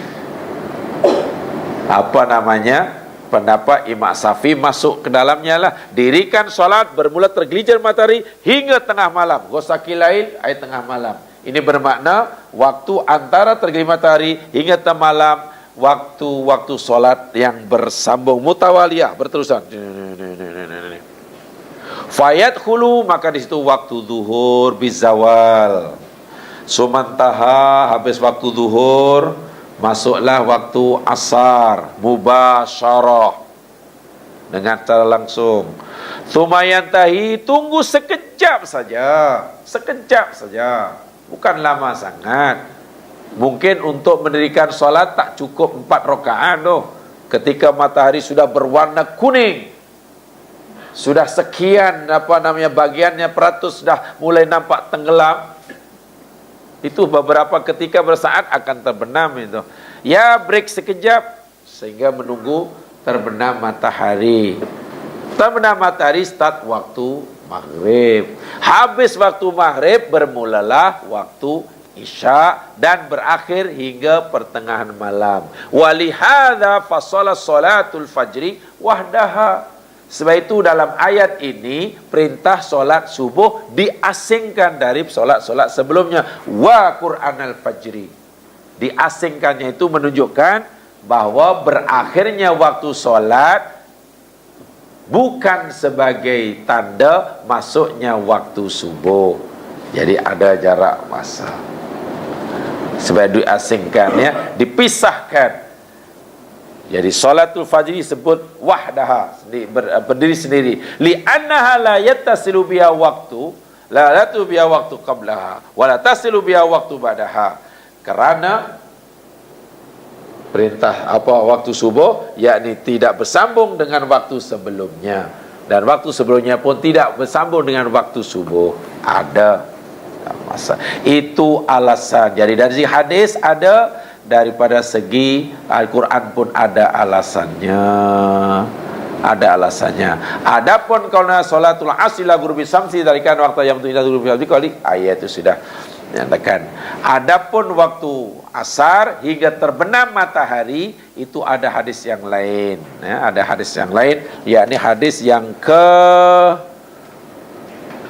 pendapat Imam Syafi'i masuk ke dalamnya lah. Dirikan solat bermula tergelincir matahari hingga tengah malam. Ghasaqil lail ayat tengah malam. Ini bermakna waktu antara tergelincir matahari hingga tengah malam, waktu-waktu solat yang bersambung, mutawaliyah, berterusan. Fayadkhulu, maka di situ waktu zuhur bizawal. Sumantaha, habis waktu zuhur, masuklah waktu asar, mubasyarah, dengan cara langsung. Sumayantahi, tunggu sekejap saja, bukan lama sangat. Mungkin untuk mendirikan solat tak cukup 4 rakaat tu. Ketika matahari sudah berwarna kuning, sudah sekian bagiannya peratus sudah mulai nampak tenggelam, itu beberapa ketika bersaat akan terbenam itu. Ya, break sekejap sehingga menunggu terbenam matahari. Terbenam matahari start waktu maghrib. Habis waktu maghrib bermulalah waktu isya dan berakhir hingga pertengahan malam. Walihada fasala salatul fajri wahdaha. Sebab itu dalam ayat ini perintah solat subuh diasingkan dari solat-solat sebelumnya. Wa Qur'anal fajri. Diasingkannya itu menunjukkan bahwa berakhirnya waktu solat bukan sebagai tanda masuknya waktu subuh. Jadi ada jarak masa. Sebab diasingkannya, dipisahkan. Jadi salatul fajr disebut wahdaha, berdiri sendiri. Li'annaha la yattasilu biha waktu, la latu biha waktu qablaha, wa la tasilu biha waktu ba'daha. Karena perintah waktu subuh, yakni tidak bersambung dengan waktu sebelumnya, dan waktu sebelumnya pun tidak bersambung dengan waktu subuh. Ada masa. Itu alasan. Jadi dari hadis ada, daripada segi Al-Quran pun ada alasannya. Ada alasannya. Adapun kalau salatul asri la ghurubi samsi darikan waktu yang tidak ghurubi samsi, kali ayat itu sudah nyatakan. Adapun waktu asar hingga terbenam matahari, itu ada hadis yang lain, ya, ada hadis yang lain, yakni hadis yang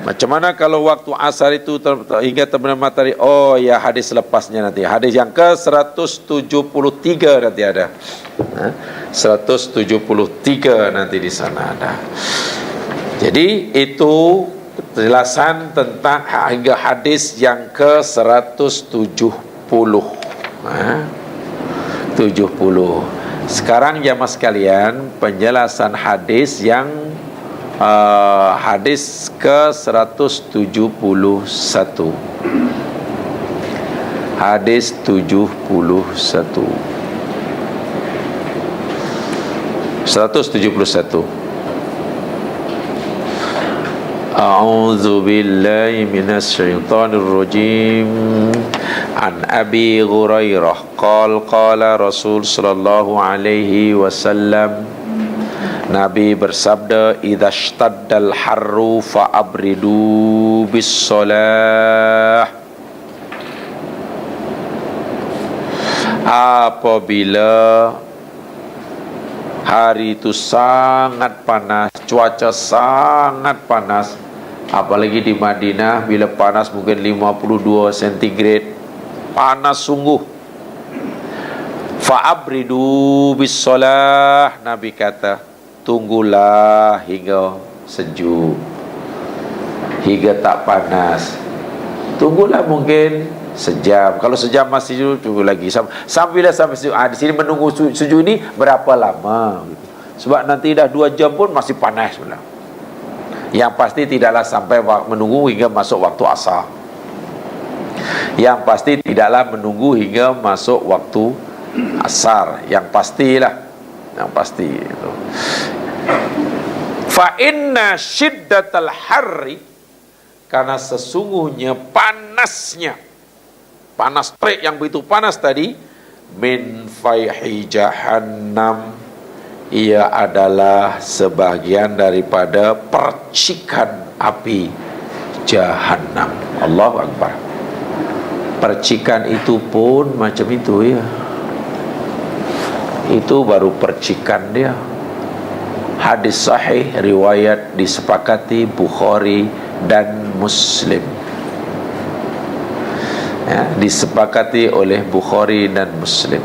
macam mana kalau waktu asar itu hingga terbenam matahari? Oh ya, hadis lepasnya nanti. Hadis yang ke 173 nanti ada. 173 nanti di sana ada. Jadi itu penjelasan tentang hingga hadis yang ke 170. 70. Sekarang jamaah sekalian, penjelasan hadis yang hadis ke 171. Hadis 71. 171. A'udzu billahi minasyaitonir rajim. An Abi Hurairah qala Rasul sallallahu alaihi wasallam, Nabi bersabda, idza shtaddal harru fa'abridu bis shalah. Apabila hari itu sangat panas, cuaca sangat panas, apalagi di Madinah bila panas mungkin 52 centigrade, panas sungguh. Fa'abridu bis shalah, Nabi kata, tunggulah hingga sejuk, hingga tak panas. Tunggulah mungkin sejam. Kalau sejam masih sejuk, tunggu lagi sampai sejuk. Di sini menunggu sejuk ini berapa lama? Sebab nanti dah 2 jam pun masih panas pula. Yang pasti tidaklah sampai menunggu hingga masuk waktu asar. Yang pasti tidaklah menunggu hingga masuk waktu asar. Yang pastilah, yang pasti itu. Fa inna syiddatal harri, karena sesungguhnya panasnya, panas terik yang begitu panas tadi, min fayhi jahannam, ia adalah sebahagian daripada percikan api jahannam. Allahu Akbar. Percikan itu pun macam itu ya. Itu baru percikan dia. Hadis sahih riwayat disepakati Bukhari dan Muslim. Ya, disepakati oleh Bukhari dan Muslim.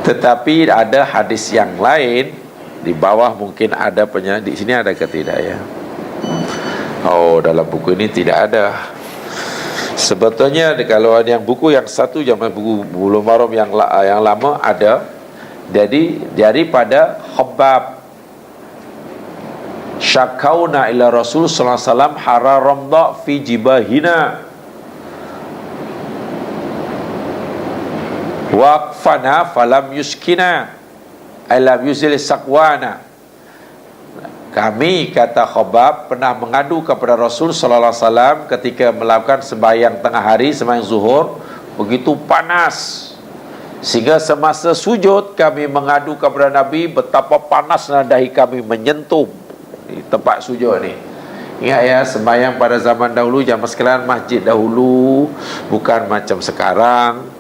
Tetapi ada hadis yang lain di bawah, mungkin ada di sini ada ke tidak ya? Oh, dalam buku ini tidak ada. Sebetulnya kalau ada yang buku yang satu, zaman buku Bulughul Maram yang lama ada. Jadi daripada Khabbab, syakauna ila Rasul sallallahu alaihi wasallam hararamda fi jibahina. waqfana falam yuskina alam yuzil sakwana. Kami, kata Khabbab, pernah mengadu kepada Rasul sallallahu alaihi wasallam ketika melakukan sembahyang tengah hari, sembahyang zuhur, begitu panas sehingga semasa sujud kami mengadu kepada Nabi betapa panasnya dahi kami menyentuh di tempat sujud ni. Ingat ya, sembahyang pada zaman dahulu, zaman sekalian, masjid dahulu bukan macam sekarang.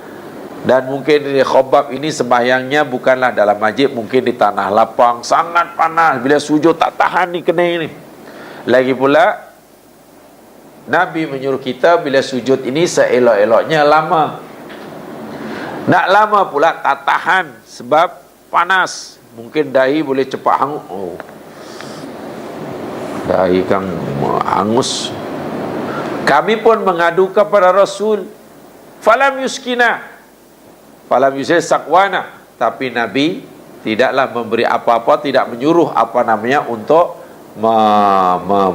Dan mungkin Khabbab ini sembahyangnya bukanlah dalam masjid, mungkin di tanah lapang, sangat panas, bila sujud tak tahan ni kening ni. Lagi pula Nabi menyuruh kita bila sujud ini seelok-eloknya lama. Nak lama pula tak tahan sebab panas, mungkin dahi boleh cepat hangus. Dahi kan hangus. Kami pun mengadu kepada Rasul, falam yuskina, falam yuzil sakwana, tapi Nabi tidaklah memberi apa-apa, tidak menyuruh apa namanya untuk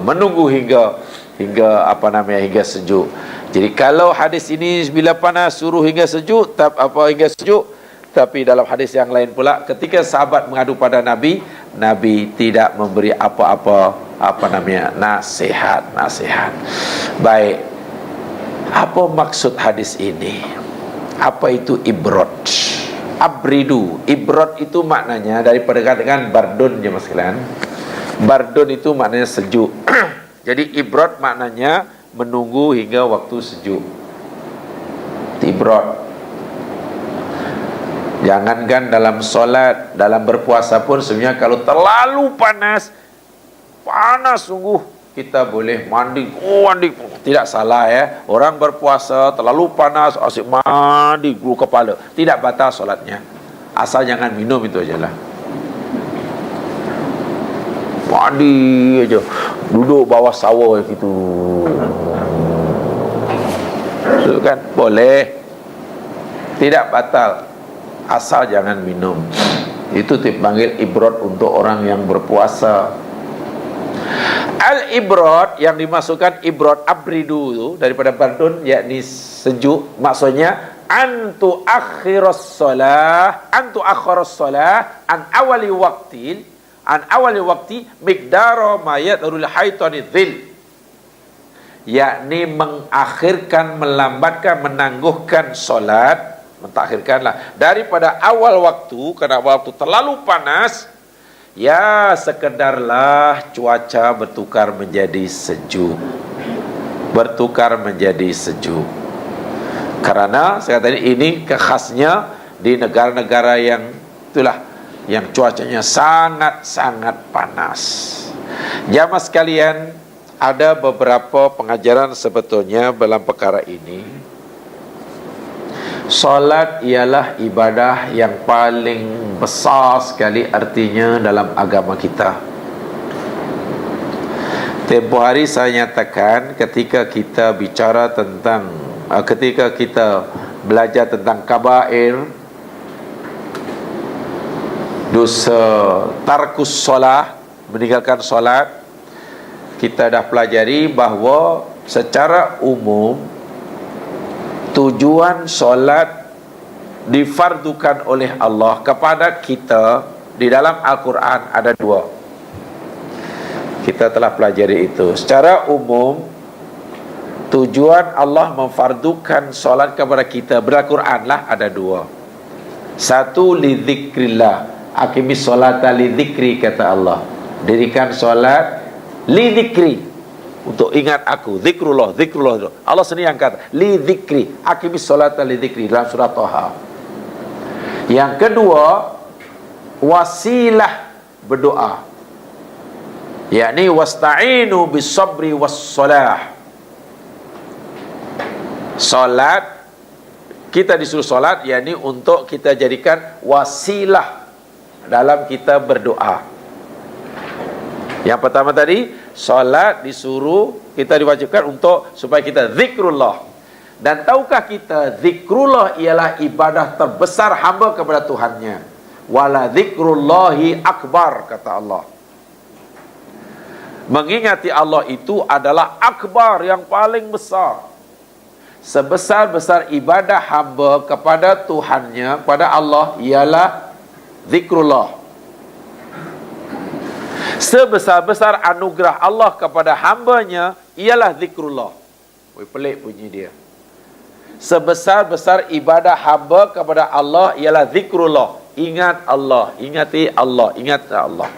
menunggu hingga hingga sejuk. Jadi kalau hadis ini bila panas suruh hingga sejuk, hingga sejuk, tapi dalam hadis yang lain pula ketika sahabat mengadu pada Nabi, Nabi tidak memberi apa-apa nasihat. Baik, apa maksud hadis ini? Apa itu ibrod? Abridu. Ibrod itu maknanya daripada katakan bardun je mas sekalian. Bardun itu maknanya sejuk. Jadi ibrod maknanya menunggu hingga waktu sejuk. Ibrod. Jangankan dalam solat, dalam berpuasa pun sebenarnya kalau terlalu panas sungguh, kita boleh mandi. Tidak salah ya. Orang berpuasa terlalu panas, asyik mandi gulu kepala, tidak batal solatnya. Asal jangan minum, itu ajalah. Mandi aja, duduk bawah sawah gitu. Itu kan boleh, tidak batal, asal jangan minum. Itu dipanggil ibrod untuk orang yang berpuasa. Al-ibrod yang dimasukkan ibrod abridu itu daripada bardun, yakni sejuk, maksudnya antu akhiras salah an awali wakti miqdara ma yadrul haitani dhil, yakni mengakhirkan, melambatkan, menangguhkan solat, mentakhirkanlah daripada awal waktu, kerana waktu terlalu panas, ya sekedarlah cuaca bertukar menjadi sejuk. Karena saya kata ini kekhasnya di negara-negara yang itulah, yang cuacanya sangat-sangat panas. Jamaah sekalian, ada beberapa pengajaran sebetulnya dalam perkara ini. Solat ialah ibadah yang paling besar sekali artinya dalam agama kita. Tempoh hari saya nyatakan ketika kita bicara tentang, ketika kita belajar tentang kabair, dosa tarkus solah, meninggalkan solat, kita dah pelajari bahawa secara umum tujuan solat difardukan oleh Allah kepada kita di dalam Al-Quran ada dua. Kita telah pelajari itu. Secara umum, tujuan Allah memfardukan solat kepada kita ber-Quran lah ada dua. Satu, lidzikrillah, aqimis solata lidzikri, kata Allah. Dirikan solat lidzikri, untuk ingat aku. Zikrullah. Allah sendiri yang kata li dzikri, aqimis sholata li dzikri dalam surah Thaha. Yang kedua, wasilah berdoa, yakni wasta'inu bis sabri was salah. Salat, kita disuruh salat, yakni untuk kita jadikan wasilah dalam kita berdoa. Yang pertama tadi, solat disuruh, kita diwajibkan untuk supaya kita zikrullah. Dan tahukah kita zikrullah ialah ibadah terbesar hamba kepada Tuhannya. Wala zikrullahi akbar, kata Allah. Mengingati Allah itu adalah akbar, yang paling besar. sebesar-besar ibadah hamba kepada Tuhannya, kepada Allah, ialah zikrullah. Sebesar-besar anugerah Allah kepada hambanya ialah zikrullah. Pelik bunyi dia. Sebesar-besar ibadah hamba kepada Allah ialah zikrullah. Ingat Allah, ingati Allah, ingat Allah.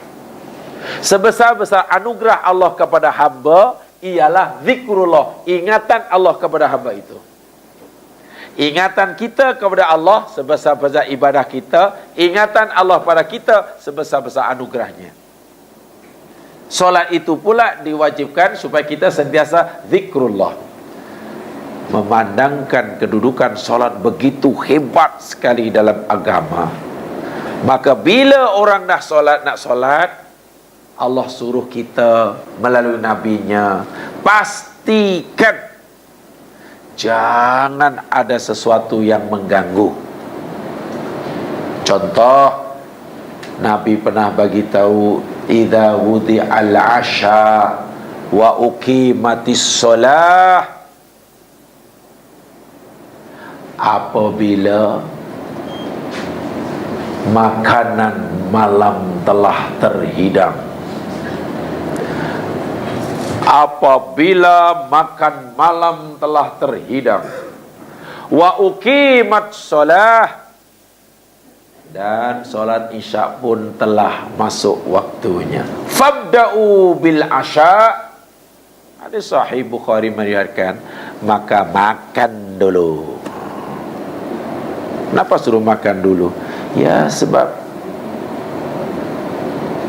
Sebesar-besar anugerah Allah kepada hamba ialah zikrullah, ingatan Allah kepada hamba itu. Ingatan kita kepada Allah sebesar-besar ibadah kita, ingatan Allah pada kita sebesar-besar anugerahnya. Solat itu pula diwajibkan supaya kita sentiasa zikrullah. Memandangkan kedudukan solat begitu hebat sekali dalam agama. Maka bila orang dah solat, nak solat, Allah suruh kita melalui nabinya, pastikan jangan ada sesuatu yang mengganggu. Contoh, Nabi pernah bagi tahu, idza wudi'al 'asha wa uqimatis shalah, apabila makanan malam telah terhidang, apabila makan malam telah terhidang, wa uqimat shalah, dan solat isya pun telah masuk waktunya, fabda'u bil asya. Ada Sahih Bukhari meriwayatkan, maka makan dulu. Kenapa suruh makan dulu? Ya, sebab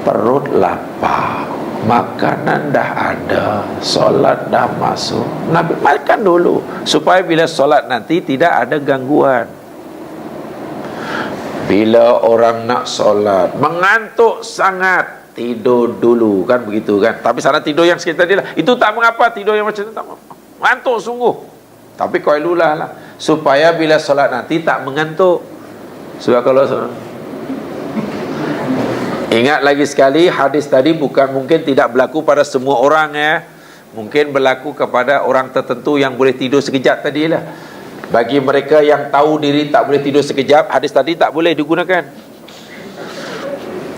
perut lapar, makanan dah ada, solat dah masuk, Nabi makan dulu supaya bila solat nanti tidak ada gangguan. Bila orang nak solat mengantuk sangat, tidur dulu, kan begitu kan. Tapi sana tidur yang sekitar dia lah, itu tak mengapa. Tidur yang macam tu tak mengapa, mengantuk sungguh, tapi qailulah lah, supaya bila solat nanti tak mengantuk. Sebab kalau ingat lagi sekali, hadis tadi bukan mungkin tidak berlaku pada semua orang ya. Mungkin berlaku kepada orang tertentu yang boleh tidur sekejap tadilah. Bagi mereka yang tahu diri tak boleh tidur sekejap, hadis tadi tak boleh digunakan.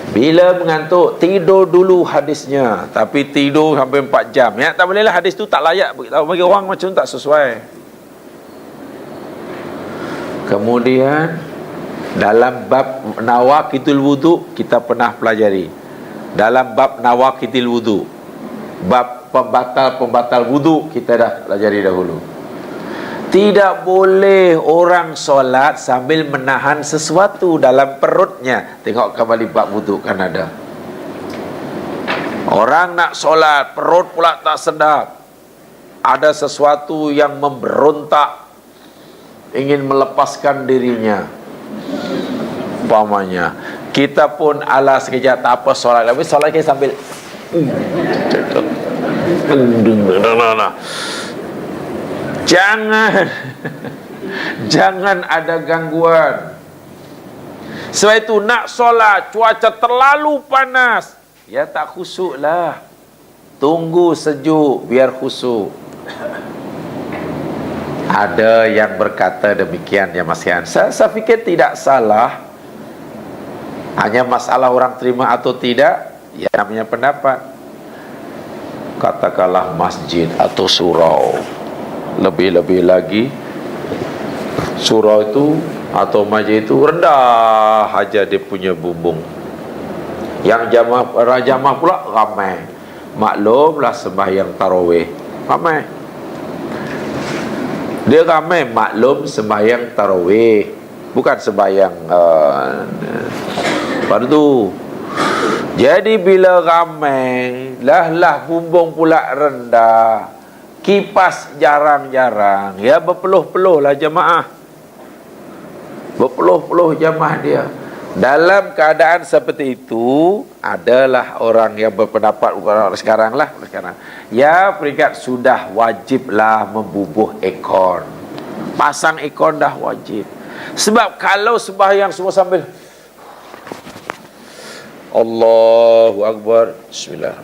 Bila mengantuk, tidur dulu hadisnya. Tapi tidur sampai 4 jam ya, tak bolehlah. Hadis tu tak layak bagi orang macam tak sesuai. Kemudian dalam bab nawaqidul wudu kita pernah pelajari. Dalam bab nawaqidul wudu, bab pembatal-pembatal wudu kita dah pelajari dahulu. Tidak boleh orang solat sambil menahan sesuatu dalam perutnya. Tengok kembali bab wudu kan ada. Orang nak solat, perut pula tak sedap, ada sesuatu yang memberontak, ingin melepaskan dirinya. Umpamanya kita pun ala sekejap tak apa solat, tapi solat kita sambil jangan ada gangguan. Sebab itu nak solat cuaca terlalu panas, ya tak khusyuk lah. Tunggu sejuk biar khusyuk. Ada yang berkata demikian ya Mas Yan. Saya fikir tidak salah. Hanya masalah orang terima atau tidak, ya namanya pendapat. Katakanlah masjid atau surau, lebih-lebih lagi surau itu atau masjid itu rendah aja dia punya bumbung. Yang jamaah pula ramai. Maklumlah sembahyang tarawih ramai. Dia ramai, maklum sembahyang tarawih, bukan sembahyang fardu. Jadi bila ramai, lah bumbung pula rendah, kipas jarang-jarang, ya berpeluh-peluh lah jemaah, berpeluh-peluh jemaah dia. Dalam keadaan seperti itu, adalah orang yang berpendapat sekarang, ya peringkat sudah wajiblah membubuh ekor, pasang ekor dah wajib. Sebab kalau sembahyang semua sambil Allahu Akbar, Bismillah,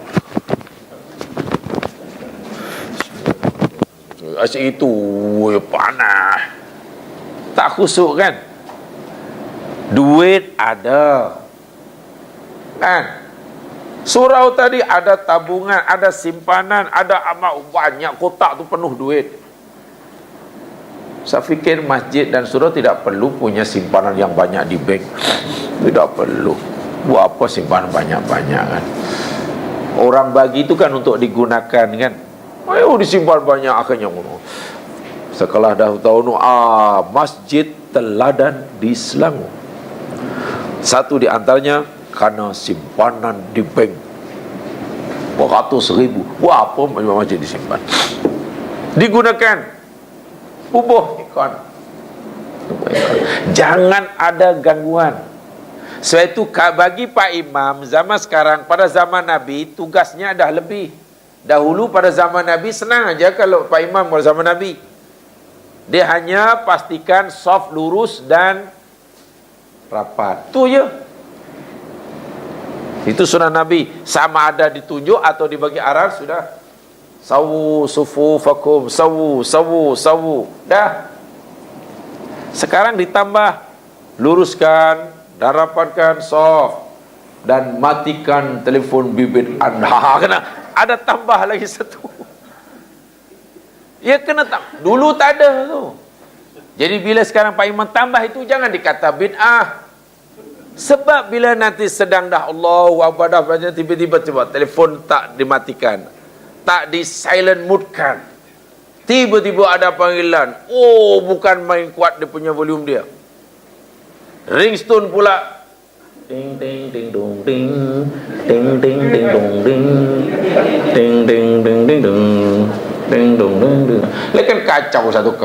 asyik itu panah, tak khusyuk kan. Duit ada kan, surau tadi ada tabungan, ada simpanan, ada amat banyak kotak tu penuh duit. Saya fikir masjid dan surau tidak perlu punya simpanan yang banyak di bank. Tidak perlu. Buat apa simpanan banyak-banyak kan? Orang bagi itu kan untuk digunakan kan. Ayo disimpan banyak akhirnya. Setelah dah tahu masjid teladan di Selangor. Satu di antaranya karena simpanan di bank 400,000. Buat apa masjid disimpan? Digunakan. Bubuh ikan. Jangan ada gangguan. Sebab itu bagi Pak Imam zaman sekarang, pada zaman Nabi tugasnya dah lebih. Dahulu pada zaman Nabi senang aja kalau Pak Imam pada zaman Nabi. Dia hanya pastikan soft, lurus dan rapat. Tu je. Itu sunnah Nabi. Sama ada ditunjuk atau dibagi arah sudah. Sawu sufufakum, sawu. Dah. Sekarang ditambah, luruskan dan rapatkan soft dan matikan telefon bibir anda. Kena ada tambah lagi satu. Ya kena dulu tak ada tu. Jadi bila sekarang Pak Imam tambah itu, jangan dikata bid'ah. Sebab bila nanti sedang dah Allahu Akbar dah tiba-tiba coba telefon tak dimatikan, tak di silent mode kan, tiba-tiba ada panggilan, bukan main kuat dia punya volume dia, ringtone pula, ding ding ding dong ding ding ding ding dong ding ding ding ding ding dong ding dong ding. Lekan kacau satu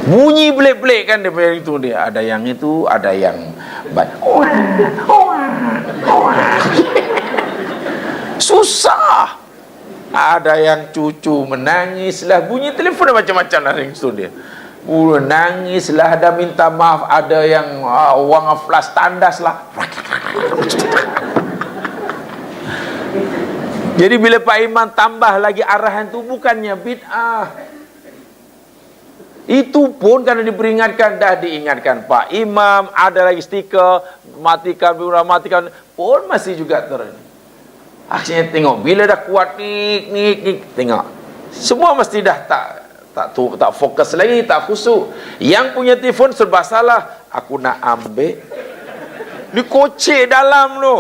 bunyi belik-belik kan dia punya itu dia. Ada yang itu, ada yang susah. Ada yang cucu menangis lah, bunyi telefon macam-macam lah ringtone dia. Nangis lah, ada minta maaf, ada yang wang flash tandas lah. Jadi bila Pak Imam tambah lagi arahan tu bukannya bid'ah. Itu pun karena diperingatkan, dah diingatkan Pak Imam, ada lagi stiker matikan pun masih juga akhirnya tengok bila dah kuat nik tengok semua mesti dah tak fokus lagi, tak khusyuk. Yang punya telefon serba salah, aku nak ambil ni kocek dalam tu,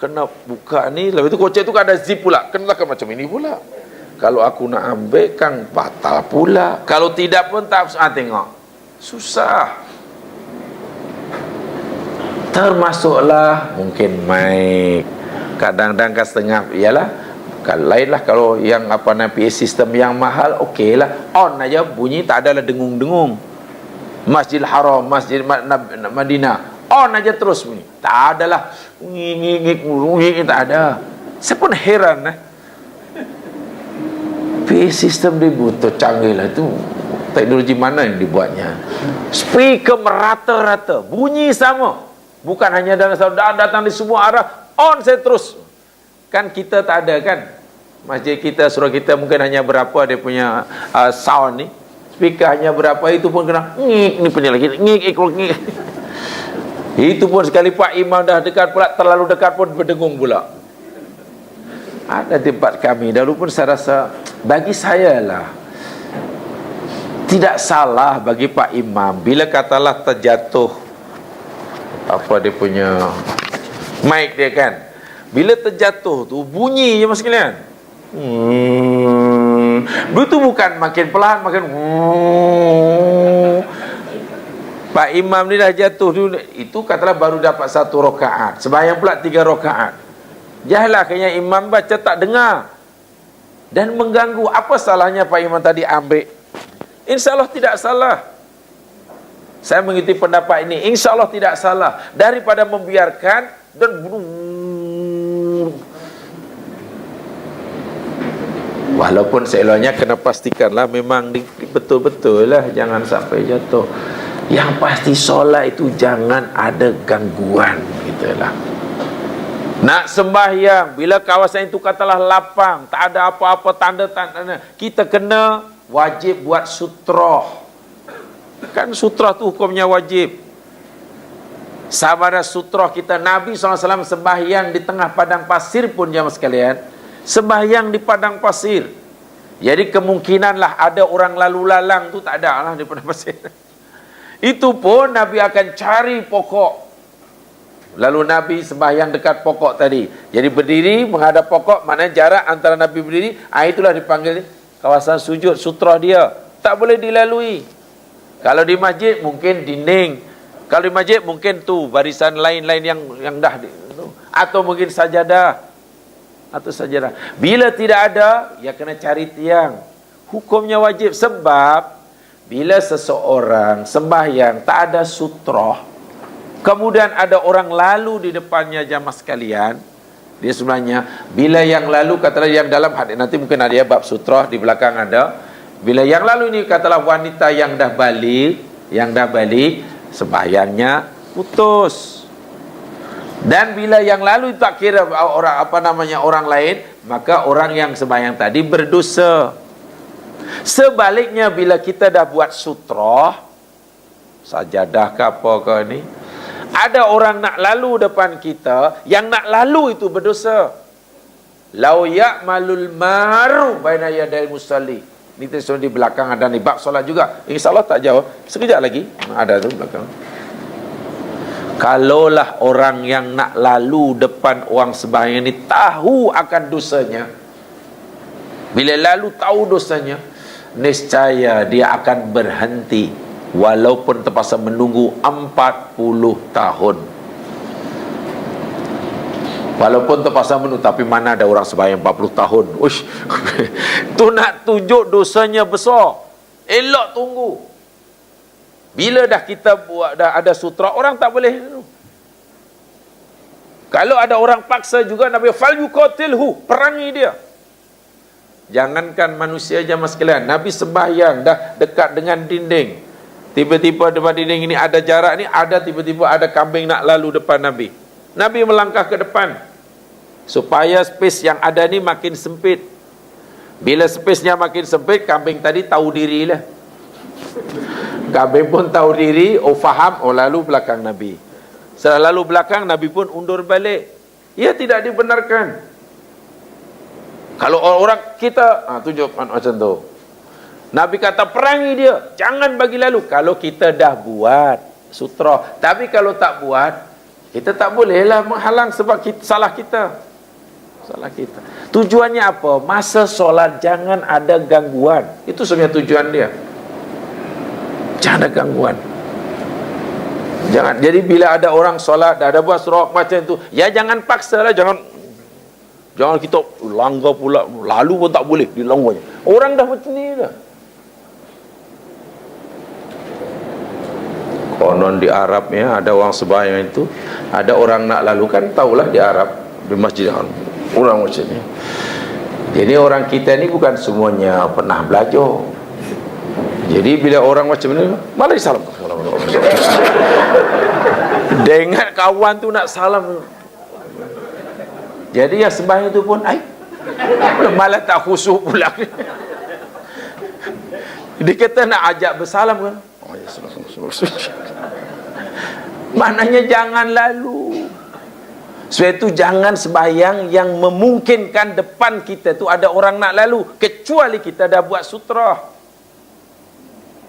kena buka ni, lepas tu kocek tu kan ada zip pula, kena kan macam ini pula. Kalau aku nak ambil kan batal pula, kalau tidak pun tak. Tengok susah. Termasuklah mungkin mic, kadang-kadang kan setengah, ialah kalau lain lah, kalau yang apa PA sistem yang mahal, okey lah, on aja bunyi, tak adalah dengung-dengung. Masjidil Haram, Masjid Madinah, on aja terus bunyi, tak adalah ngik, tak ada. Saya pun heran PA sistem dia butuh canggih lah, itu teknologi mana yang dibuatnya. Speaker merata-rata, bunyi sama, bukan hanya datang di semua arah, on saya terus. Kan kita tak ada kan, masjid kita, surau kita mungkin hanya berapa dia punya sound ni, speaker hanya berapa, itu pun kena ngik, ni punya lagi ngik. Itu pun sekali Pak Imam dah dekat pula, terlalu dekat pun berdengung pula. Ada tempat kami dahulu pun saya rasa, bagi saya lah tidak salah bagi Pak Imam bila katalah terjatuh apa dia punya mic dia kan, bila terjatuh tu bunyi je mas sekalian. Itu bukan makin pelan, makin Pak Imam ni dah jatuh dulu, itu katalah baru dapat 1 rakaat, sembahyang pula 3 rakaat. Jahlah kayaknya imam baca tak dengar dan mengganggu. Apa salahnya Pak Imam tadi ambil? InsyaAllah tidak salah. Saya mengikuti pendapat ini, InsyaAllah tidak salah, daripada membiarkan dan walaupun seeloknya kena pastikanlah memang betul-betul lah, jangan sampai jatuh. Yang pasti solat itu jangan ada gangguan, gitulah. Nak sembahyang, bila kawasan itu katalah lapang, tak ada apa-apa tanda-tanda, kita kena wajib buat sutrah. Kan sutrah tu hukumnya wajib. Sama ada sutrah kita. Nabi SAW sembahyang di tengah padang pasir pun, jamaah sekalian, sembahyang di padang pasir. Jadi kemungkinanlah ada orang lalu lalang tu tak ada lah di padang pasir. Itu pun Nabi akan cari pokok. Lalu Nabi sembahyang dekat pokok tadi. Jadi berdiri menghadap pokok, maknanya jarak antara Nabi berdiri, itulah dipanggil kawasan sujud, sutrah dia. Tak boleh dilalui. Kalau di masjid mungkin dinding. Kalau di masjid mungkin tu barisan lain-lain yang dah atau mungkin sajadah. Atau sajadah. Bila tidak ada, ya kena cari tiang. Hukumnya wajib, sebab bila seseorang sembahyang tak ada sutrah, kemudian ada orang lalu di depannya, jamaah sekalian, dia sebenarnya bila yang lalu, katalah yang dalam hadis nanti mungkin ada ya bab sutrah di belakang ada. Bila yang lalu ini katalah wanita yang dah balik, sembahyangnya putus. Dan bila yang lalu tak kira orang lain, maka orang yang sembahyang tadi berdosa. Sebaliknya bila kita dah buat sutrah, sajadah ke apa ke ni, ada orang nak lalu depan kita, yang nak lalu itu berdosa. Lau ya'malul maru baina yadayil musalli. Ni tersusun di belakang ada ni bab solat juga. InsyaAllah tak jauh. Sekejap lagi ada tu belakang. Kalaulah orang yang nak lalu depan orang sembahyang ni tahu akan dosanya, bila lalu tahu dosanya, niscaya dia akan berhenti walaupun terpaksa menunggu 40 tahun. Walaupun terpaksa menunggu, tapi mana ada orang sembahyang 40 tahun. Uish. Tu nak tunjuk dosanya besar. Elok tunggu. Bila dah kita buat, dah ada sutra, orang tak boleh. Kalau ada orang paksa juga, Nabi fal yuqatilhu, perangi dia. Jangankan manusia jamaah sekalian, Nabi sembahyang dah dekat dengan dinding. Tiba-tiba depan dinding ini ada jarak ni, ada tiba-tiba ada kambing nak lalu depan Nabi. Nabi melangkah ke depan supaya space yang ada ni makin sempit. Bila space-nya makin sempit, kambing tadi tahu dirilah. Kambing pun tahu diri, faham, lalu belakang Nabi. Setelah lalu belakang, Nabi pun undur balik. Ia tidak dibenarkan. Kalau orang kita tunjuk macam tu, Nabi kata perangi dia, jangan bagi lalu. Kalau kita dah buat sutra, tapi kalau tak buat, kita tak bolehlah menghalang sebab salah kita. Tujuannya apa? Masa solat jangan ada gangguan. Itu sebenarnya tujuan dia. Jangan ada gangguan. Jangan. Jadi bila ada orang solat, dah ada buat surah macam tu, ya jangan paksa lah, jangan kita langgar pula, lalu pun tak boleh dilanggarnya. Orang dah macam ni dah. Konon di Arab ya, ada orang sembahyang itu, ada orang nak lalu, kan tahulah di Arab, di masjid orang macam ni. Jadi orang kita ni bukan semuanya pernah belajar. Jadi bila orang macam ni, mana salam? Dengar kawan tu nak salam. Jadi yang sembahyang tu pun malah tak khusyuk pula. Dia kata nak ajak bersalam kan. Maknanya jangan lalu. Sebab itu jangan sembahyang yang memungkinkan depan kita tu ada orang nak lalu, kecuali kita dah buat sutra.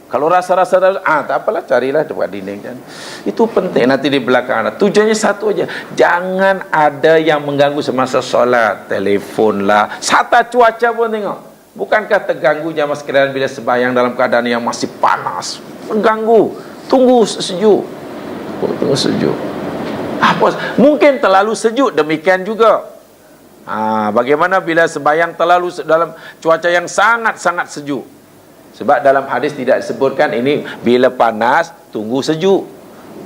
Kalau rasa-rasa tak apalah, carilah dekat dinding kan. Itu penting nanti di belakang anda. Tujuannya satu aja, jangan ada yang mengganggu semasa solat. Telefon lah, sata cuaca pun tengok. Bukankah terganggu jamaah sekalian bila sembahyang dalam keadaan yang masih panas? Mengganggu. Tunggu sejuk. Tunggu sejuk. Mungkin terlalu sejuk, demikian juga. Bagaimana bila sembahyang terlalu dalam cuaca yang sangat-sangat sejuk? Sebab dalam hadis tidak disebutkan ini bila panas tunggu sejuk.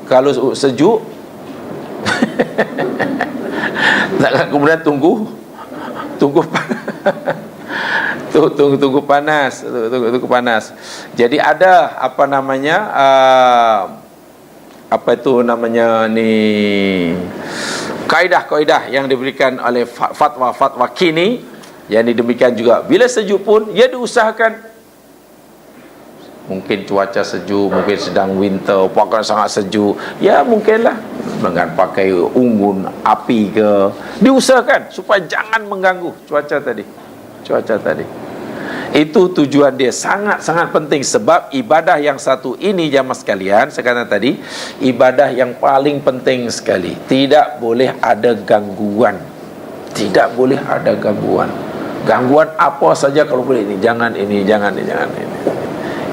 Kalau sejuk takkan kemudian tunggu panas. Jadi ada apa namanya ni Kaedah-kaedah yang diberikan oleh fatwa-fatwa kini, yang demikian juga bila sejuk pun ya diusahakan. Mungkin cuaca sejuk, mungkin sedang winter, pakai sangat sejuk, ya mungkinlah dengan pakai unggun api ke, diusahakan supaya jangan mengganggu cuaca tadi. Itu tujuan dia sangat-sangat penting. Sebab ibadah yang satu ini jamaah sekalian, sekarang tadi, ibadah yang paling penting sekali. Tidak boleh ada gangguan. Tidak boleh ada gangguan. Gangguan apa saja kalau boleh, ini jangan ini.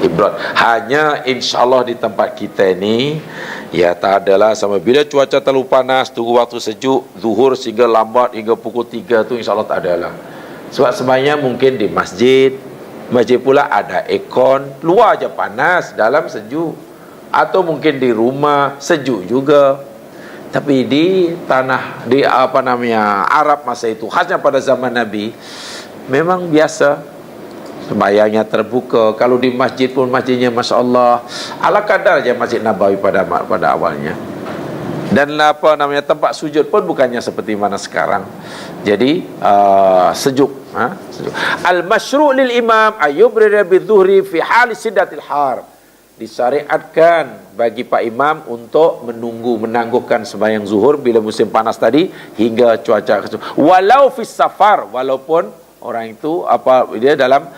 Ibrat. Hanya insyaAllah di tempat kita ini, ya tak adalah sama bila cuaca terlalu panas, tunggu waktu sejuk, zuhur sehingga lambat hingga pukul 3 tu insyaAllah tak adalah. Sebab sebenarnya mungkin di masjid pula ada aircon, luar aja panas, dalam sejuk. Atau mungkin di rumah sejuk juga. Tapi di tanah, di Arab masa itu, khasnya pada zaman Nabi, memang biasa sembahyangnya terbuka. Kalau di masjid pun masjidnya Masya Allah ala kadar je Masjid Nabawi pada awalnya. Dan tempat sujud pun bukannya seperti mana sekarang. Jadi sejuk. Al-masyru' lil imam ayyubrida bidzuhri fi hali siddatil har. Disyariatkan bagi Pak Imam untuk menangguhkan sembahyang zuhur bila musim panas tadi hingga cuaca walau fis safar, walaupun orang itu dia dalam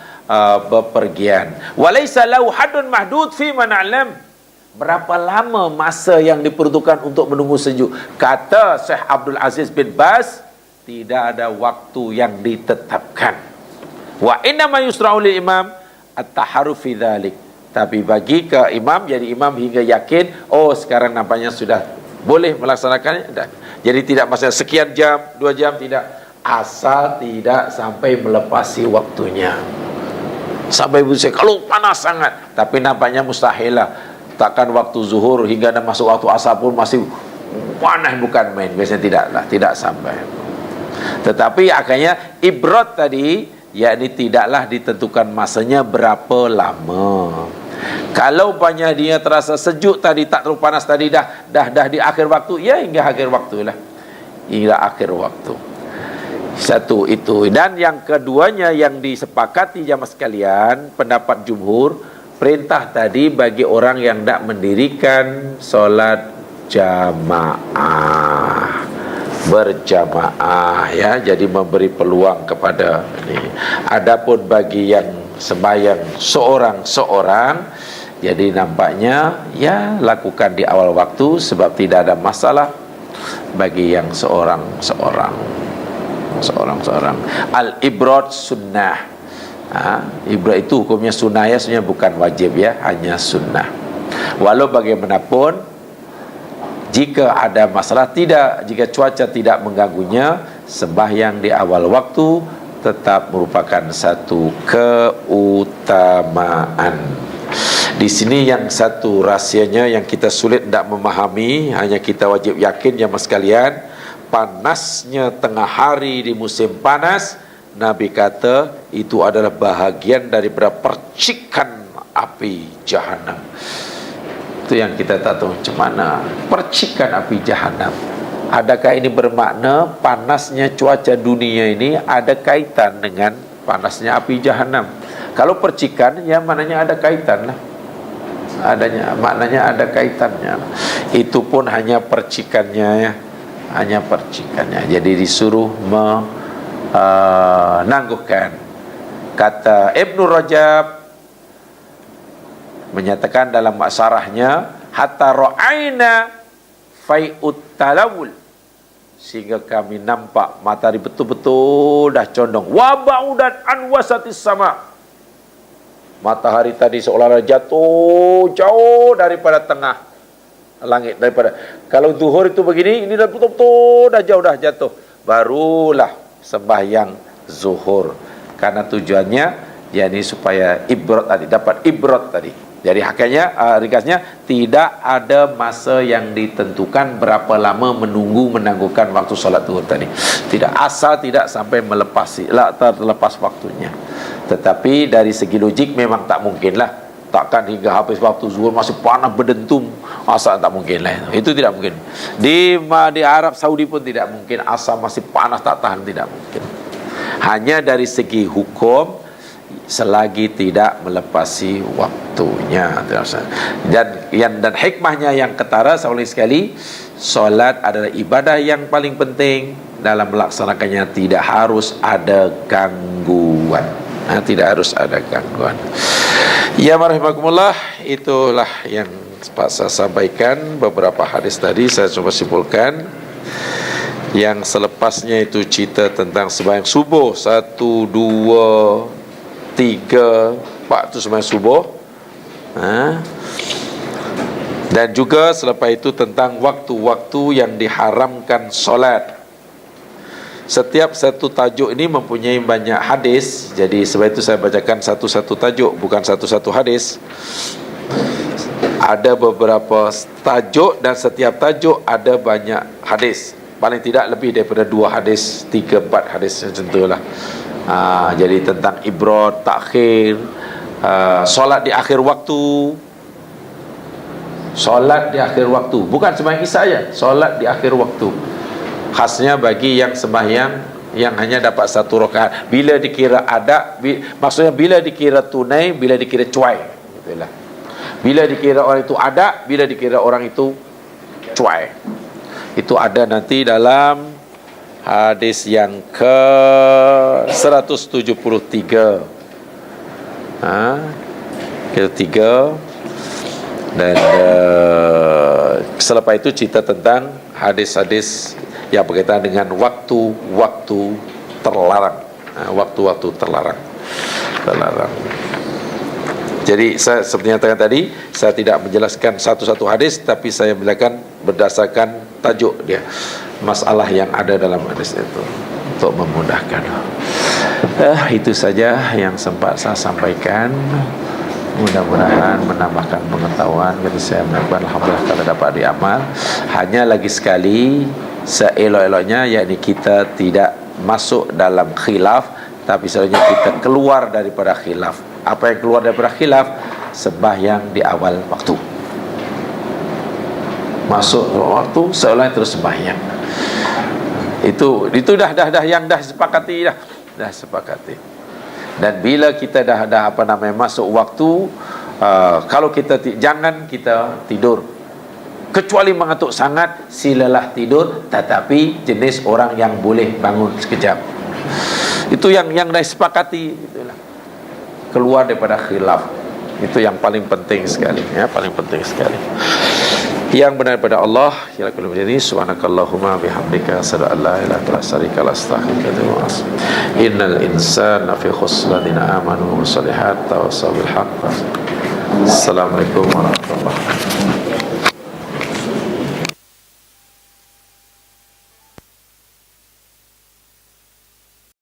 bepergian. Walaysa lahu haddun mahdud fi man na'lam. Berapa lama masa yang diperlukan untuk menunggu sejuk? Kata Syekh Abdul Aziz bin Baz, tidak ada waktu yang ditetapkan. Wa inna ma yusra'u lil imam at-taharruf fi dzalik. Tapi bagi ke imam, jadi imam hingga yakin, oh sekarang nampaknya sudah boleh melaksanakannya. Jadi tidak masalah sekian jam, 2 jam, tidak. Asal tidak sampai melepasi waktunya. Sampai bisa, kalau panas sangat, tapi nampaknya mustahil lah. Takkan waktu zuhur hingga masuk waktu asar pun masih panas, bukan main. Biasanya tidak sampai. Tetapi akhirnya ibrat tadi, yakni tidaklah ditentukan masanya berapa lama. Kalau banyak dia terasa sejuk tadi, tak terlalu panas tadi, dah di akhir waktu, ya hingga akhir waktu lah. Hingga akhir waktu. Satu itu. Dan yang keduanya yang disepakati jamaah sekalian, pendapat jumhur, perintah tadi bagi orang yang tidak mendirikan solat jamaah, berjamaah, ya, jadi memberi peluang kepada ini. Adapun bagi yang sembahyang seorang-seorang, jadi nampaknya ya lakukan di awal waktu sebab tidak ada masalah bagi yang seorang-seorang. Al-ibrat sunnah. Ibrat itu hukumnya sunnah, ya, sebenarnya bukan wajib, ya, hanya sunnah. Walau bagaimanapun, jika ada masalah jika cuaca tidak mengganggunya, sembahyang di awal waktu tetap merupakan satu keutamaan. Di sini yang satu rahsianya yang kita sulit tidak memahami, hanya kita wajib yakin jemaah sekalian, panasnya tengah hari di musim panas, Nabi kata itu adalah bahagian daripada percikan api Jahannam. Itu yang kita tak tahu macam mana percikan api Jahannam. Adakah ini bermakna panasnya cuaca dunia ini ada kaitan dengan panasnya api Jahannam? Kalau percikan, ya maknanya ada kaitan lah. Maknanya ada kaitannya. Itu pun hanya percikannya, ya. Hanya percikannya. Jadi disuruh menangguhkan. Kata Ibnu Rajab menyatakan dalam syarahnya, hatta ra'aina fai'ut talawul, sehingga kami nampak matahari betul-betul dah condong, wa ba'udat an wasatis sama, matahari tadi seolah-olah jatuh jauh daripada tengah langit. Kalau zuhur itu begini, ini dah betul-betul dah jauh dah jatuh, barulah sembahyang zuhur. Karena tujuannya yakni supaya ibrat tadi, dapat ibrat tadi. Jadi hakikatnya, ringkasnya, tidak ada masa yang ditentukan berapa lama menangguhkan waktu solat zuhur tadi. Tidak, asal tidak sampai terlepas waktunya. Tetapi dari segi logik memang tak mungkinlah takkan hingga habis waktu zuhur masih panas berdentum, asal tak mungkin lah. Itu tidak mungkin. Di Arab Saudi pun tidak mungkin, asal masih panas tak tahan, tidak mungkin. Hanya dari segi hukum, selagi tidak melepasi waktunya. Dan hikmahnya yang ketara, saya ulangi sekali, solat adalah ibadah yang paling penting. Dalam melaksanakannya tidak harus ada gangguan. Tidak harus ada gangguan. Ya marhabakumullah, itulah yang Pak saya sampaikan. Beberapa hadis tadi saya coba simpulkan. Yang selepasnya itu cerita tentang sembahyang subuh 1, 2, 3, 4 itu sembahyang subuh. Dan juga selepas itu tentang waktu-waktu yang diharamkan solat. Setiap satu tajuk ini mempunyai banyak hadis. Jadi sebab itu saya bacakan satu-satu tajuk, bukan satu-satu hadis. Ada beberapa tajuk dan setiap tajuk ada banyak hadis. Paling tidak lebih daripada 2 hadis, 3, 4 hadis macam itulah. Jadi tentang ibrad, takhir, solat di akhir waktu. Solat di akhir waktu, bukan sembahyang isya saja, solat di akhir waktu. Khasnya bagi yang sembahyang yang hanya dapat 1 rakaat. Bila dikira ada, maksudnya bila dikira tunai, bila dikira cuai. Itulah. Bila dikira orang itu ada, bila dikira orang itu cuai. Itu ada nanti dalam hadis yang ke 173. Ketiga. Dan selepas itu cerita tentang hadis-hadis yang berkaitan dengan waktu-waktu terlarang. Waktu-waktu terlarang. Jadi saya seperti yang katakan tadi, saya tidak menjelaskan satu-satu hadis, tapi saya menjelaskan berdasarkan tajuk dia, masalah yang ada dalam hadis itu, untuk memudahkan. Itu saja yang sempat saya sampaikan. Mudah-mudahan menambahkan pengetahuan. Jadi saya menambahkan, alhamdulillah kalau dapat diamal. Hanya lagi sekali, seelok-eloknya, yakni kita tidak masuk dalam khilaf, tapi sebenarnya kita keluar daripada khilaf. Apa yang keluar daripada khilaf? Sembahyang di awal waktu. Masuk waktu seolah terus sembahyang. Itu dah yang dah sepakati dah. Dah sepakati. Dan bila kita dah masuk waktu, kalau kita jangan kita tidur. Kecuali mengantuk sangat, silalah tidur, tetapi jenis orang yang boleh bangun sekejap. Itu yang dah sepakati, itulah. Keluar daripada khilaf. Itu yang paling penting sekali, ya, paling penting sekali. Yang benar daripada Allah, ya kullu jadi subhanakallahumma bihamdika asyhadu an la ilaha illa anta astaghfiruka wa atubu ilaik. Innal insana fi khusr ladina amanu wa salihat tawassaw bil haqq. Assalamualaikum warahmatullahi wabarakatuh.